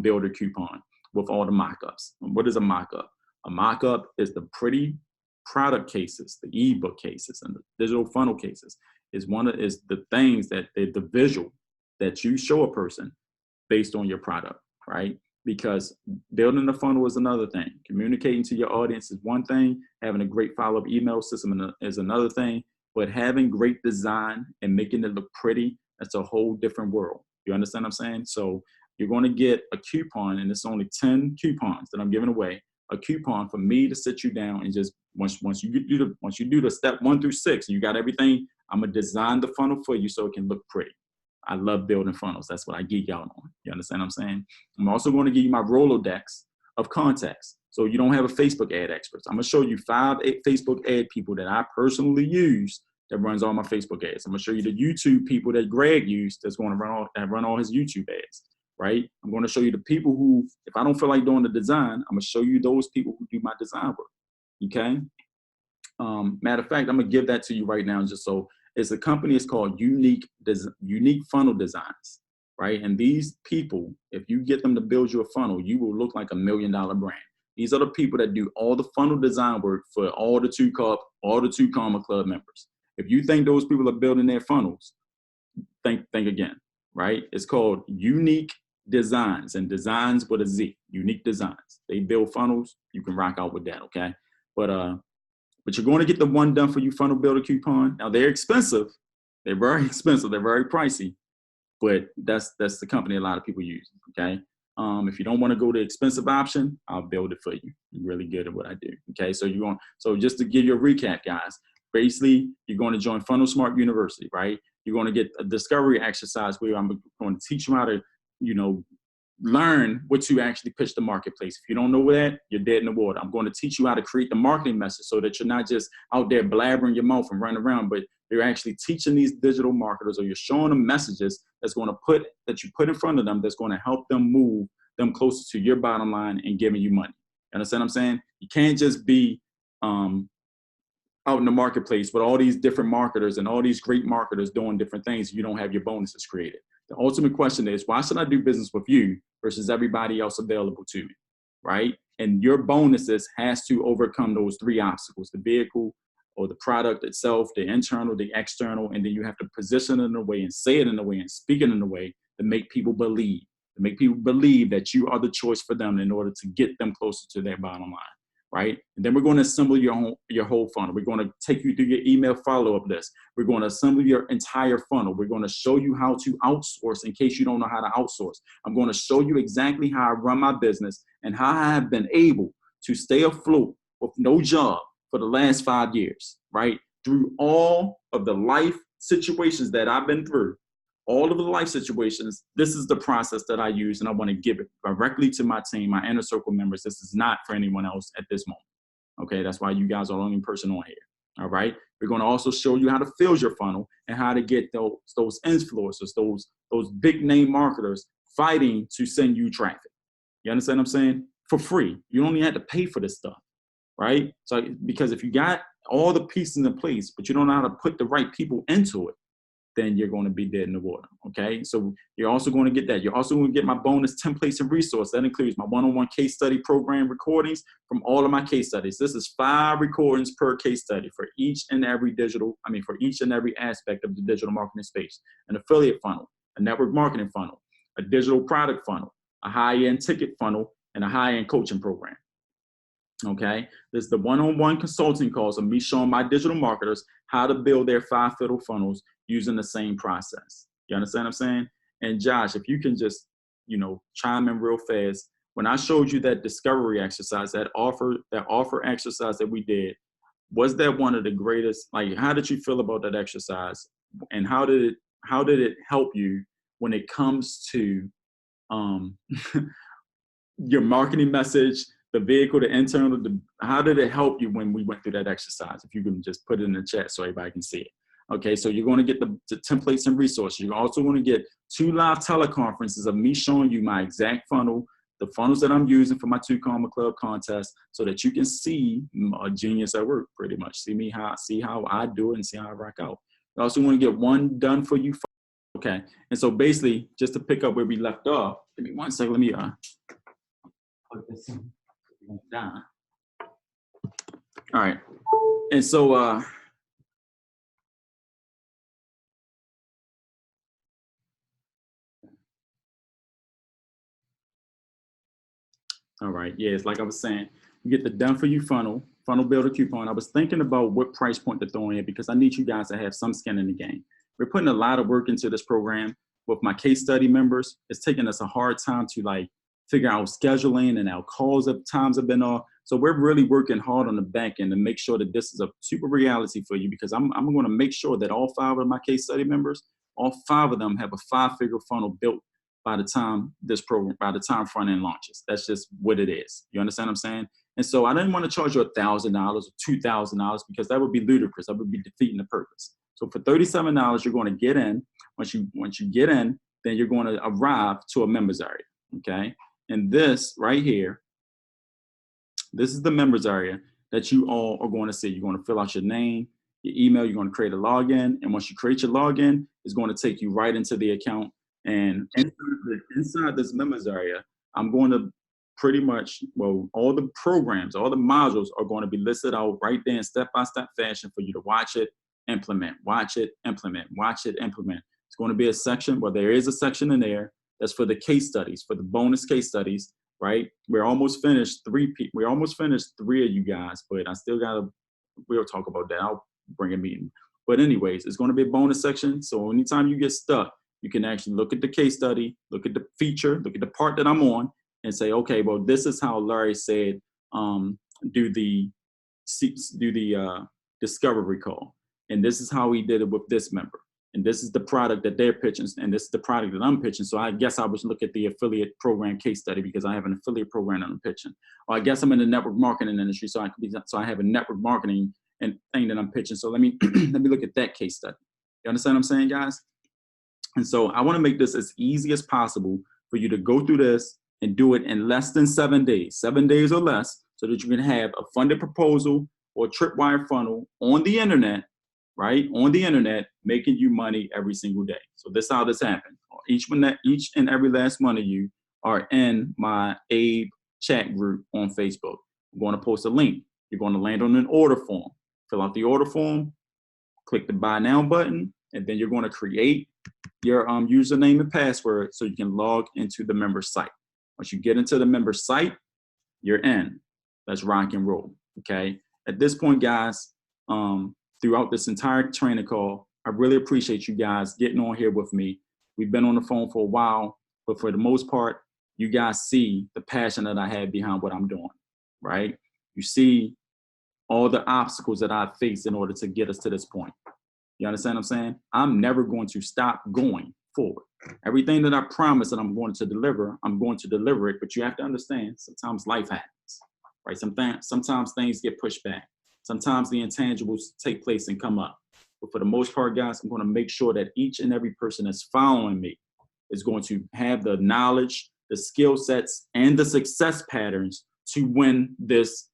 builder coupon with all the mock-ups. What is a mock-up? A mock-up is the pretty product cases, the ebook cases, and the digital funnel cases. Is the things that the visual that you show a person based on your product, right? Because building the funnel is another thing. Communicating to your audience is one thing. Having a great follow-up email system is another thing. But having great design and making it look pretty, that's a whole different world. You understand what I'm saying? So you're going to get a coupon, and it's only 10 coupons that I'm giving away. A coupon for me to sit you down and just once you do the step 1 through 6, and you got everything, I'm gonna design the funnel for you so it can look pretty. I love building funnels. That's what I geek out on. You understand what I'm saying? I'm also going to give you my Rolodex of contacts. So you don't have a Facebook ad expert. I'm going to show you 5 Facebook ad people that I personally use that runs all my Facebook ads. I'm going to show you the YouTube people that Greg used that's going to run all his YouTube ads, right? I'm going to show you the people who, if I don't feel like doing the design, I'm going to show you those people who do my design work, okay? Matter of fact, I'm going to give that to you right now just so. It's a company, it's called Unique Funnel Designs, right? And these people, if you get them to build you a funnel, you will look like $1 million brand. These are the people that do all the funnel design work for all the 2 Comma Club members. If you think those people are building their funnels, think again, right? It's called Unique Designs, and designs with a Z, Unique Designs. They build funnels. You can rock out with that, okay? But you're going to get the one done for you funnel builder coupon. Now they're expensive. They're very expensive. They're very pricey, but that's the company a lot of people use, okay? If you don't want to go the expensive option, I'll build it for you. I'm really good at what I do, okay? So just to give you a recap, guys, basically you're going to join Funnel Smart University, right? You're going to get a discovery exercise where I'm going to teach you how to, learn what to actually pitch the marketplace. If you don't know that, you're dead in the water. I'm going to teach you how to create the marketing message so that you're not just out there blabbering your mouth and running around, but you're actually teaching these digital marketers, or you're showing them messages that you put in front of them that's going to help them move them closer to your bottom line and giving you money. You understand what I'm saying? You can't just be out in the marketplace with all these different marketers and all these great marketers doing different things. You don't have your bonuses created. The ultimate question is, why should I do business with you versus everybody else available to me, right? And your bonuses has to overcome those 3 obstacles: the vehicle or the product itself, the internal, the external, and then you have to position it in a way and say it in a way and speak it in a way to make people believe, that you are the choice for them in order to get them closer to their bottom line. Right? And then we're going to assemble your whole funnel. We're going to take you through your email follow-up list. We're going to assemble your entire funnel. We're going to show you how to outsource in case you don't know how to outsource. I'm going to show you exactly how I run my business and how I have been able to stay afloat with no job for the last 5 years, right? Through all of the life situations that I've been through, all of the life situations, this is the process that I use, and I want to give it directly to my team, my inner circle members. This is not for anyone else at this moment. Okay, that's why you guys are the only person on here. All right, we're going to also show you how to fill your funnel and how to get those influencers, those big name marketers fighting to send you traffic. You understand what I'm saying? For free. You don't even have to pay for this stuff, right? So because if you got all the pieces in place, but you don't know how to put the right people into it, then you're going to be dead in the water, okay? So you're also going to get that. You're also going to get my bonus templates and resources. That includes my one-on-one case study program recordings from all of my case studies. This is 5 recordings per case study for each and every aspect of the digital marketing space: an affiliate funnel, a network marketing funnel, a digital product funnel, a high-end ticket funnel, and a high-end coaching program. Okay, this is the one-on-one consulting calls of me showing my digital marketers how to build their 5 funnels using the same process. You understand what I'm saying? And Josh, if you can just, chime in real fast. When I showed you that discovery exercise, that offer exercise that we did, was that one of the greatest? Like, how did you feel about that exercise? And how did it help you when it comes to your marketing message, the vehicle, the internal, how did it help you when we went through that exercise? If you can just put it in the chat so everybody can see it. Okay, so you're going to get the templates and resources. You're also going to get 2 live teleconferences of me showing you my exact funnel, the funnels that I'm using for my 2 Comma Club contest, so that you can see a genius at work, pretty much. See how I do it and see how I rock out. You also want to get 1 done for you. Okay, and so basically, just to pick up where we left off, give me 1 second. Let me put this in. Down. All right, and so all right, yeah, it's like I was saying, you get the done for you funnel builder coupon. I was thinking about what price point to throw in because I need you guys to have some skin in the game. We're putting a lot of work into this program with my case study members. It's taking us a hard time to figure out scheduling, and our calls of times have been off. So we're really working hard on the back end to make sure that this is a super reality for you, because I'm going to make sure that all 5 of my case study members all 5 of them have a 5-figure funnel built by the time front end launches. That's just what it is. You understand what I'm saying? And so I didn't want to charge you $1,000 or $2,000 because that would be ludicrous. That would be defeating the purpose. So for $37, you're going to get in. Once you get in, then you're going to arrive to a members area. Okay. And this right here, this is the members area that you all are going to see. You're going to fill out your name, your email. You're going to create a login. And once you create your login, it's going to take you right into the account. And inside this members area, I'm going to pretty much, well, all the programs, all the modules are going to be listed out right there in step-by-step fashion for you to watch it, implement, watch it, implement, watch it, implement. It's going to be a section, well, there is a section in there that's for the case studies, for the bonus case studies, right? We're almost finished 3 of you guys, but I still got to, we'll talk about that. I'll bring a meeting. But anyways, it's going to be a bonus section. So anytime you get stuck, you can actually look at the case study, look at the feature, look at the part that I'm on, and say, okay, well, this is how Larry said, do the discovery call. And this is how he did it with this member. And this is the product that they're pitching, and this is the product that I'm pitching. So I guess I would look at the affiliate program case study because I have an affiliate program that I'm pitching. Or I guess I'm in the network marketing industry, so I have a network marketing and thing that I'm pitching. So let me let me look at that case study. You understand what I'm saying, guys? And so I want to make this as easy as possible for you to go through this and do it in less than 7 days, 7 days or less, so that you can have a funded proposal or tripwire funnel on the internet, right? On the internet, making you money every single day. So this is how this happens. Each and every last one of you are in my Abe chat group on Facebook. I'm going to post a link. You're going to land on an order form. Fill out the order form, click the buy now button, and then you're going to create your username and password so you can log into the member site. Once you get into the member site, you're in. Let's rock and roll, okay? At this point, guys, throughout this entire training call, I really appreciate you guys getting on here with me. We've been on the phone for a while, but for the most part, you guys see the passion that I have behind what I'm doing, right? You see all the obstacles that I've faced in order to get us to this point. You understand what I'm saying? I'm never going to stop going forward. Everything that I promise that I'm going to deliver it, but you have to understand, sometimes life happens, right? Sometimes things get pushed back. Sometimes the intangibles take place and come up. But for the most part, guys, I'm going to make sure that each and every person that's following me is going to have the knowledge, the skill sets, and the success patterns to win this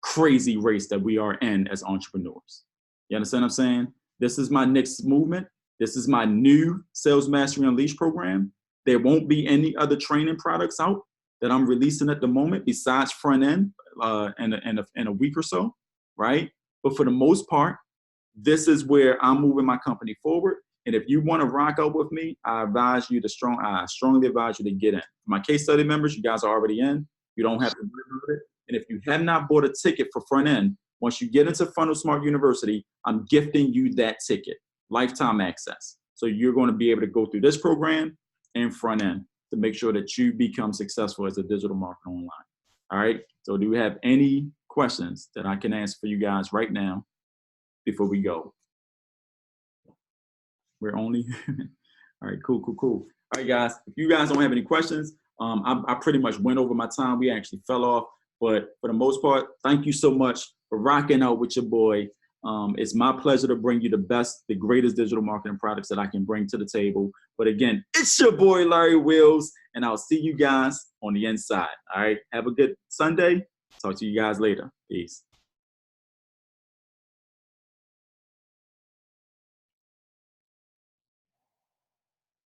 crazy race that we are in as entrepreneurs. You understand what I'm saying? This is my next movement. This is my new Sales Mastery Unleashed program. There won't be any other training products out that I'm releasing at the moment besides front end in a week or so, right? But for the most part, this is where I'm moving my company forward. And if you want to rock out with me, I strongly advise you to get in. For my case study members, you guys are already in. You don't have to worry about it. And if you have not bought a ticket for front end, once you get into Funnel Smart University, I'm gifting you that ticket, lifetime access. So you're going to be able to go through this program and front end to make sure that you become successful as a digital marketer online. All right. So do we have any questions that I can answer for you guys right now before we go? We're only, all right, cool. All right, guys, if you guys don't have any questions, I pretty much went over my time. We actually fell off, but for the most part, thank you so much for rocking out with your boy. It's my pleasure to bring you the greatest digital marketing products that I can bring to the table. But again, it's your boy, Larry Wills, and I'll see you guys on the inside. All right, have a good Sunday. Talk to you guys later. Peace.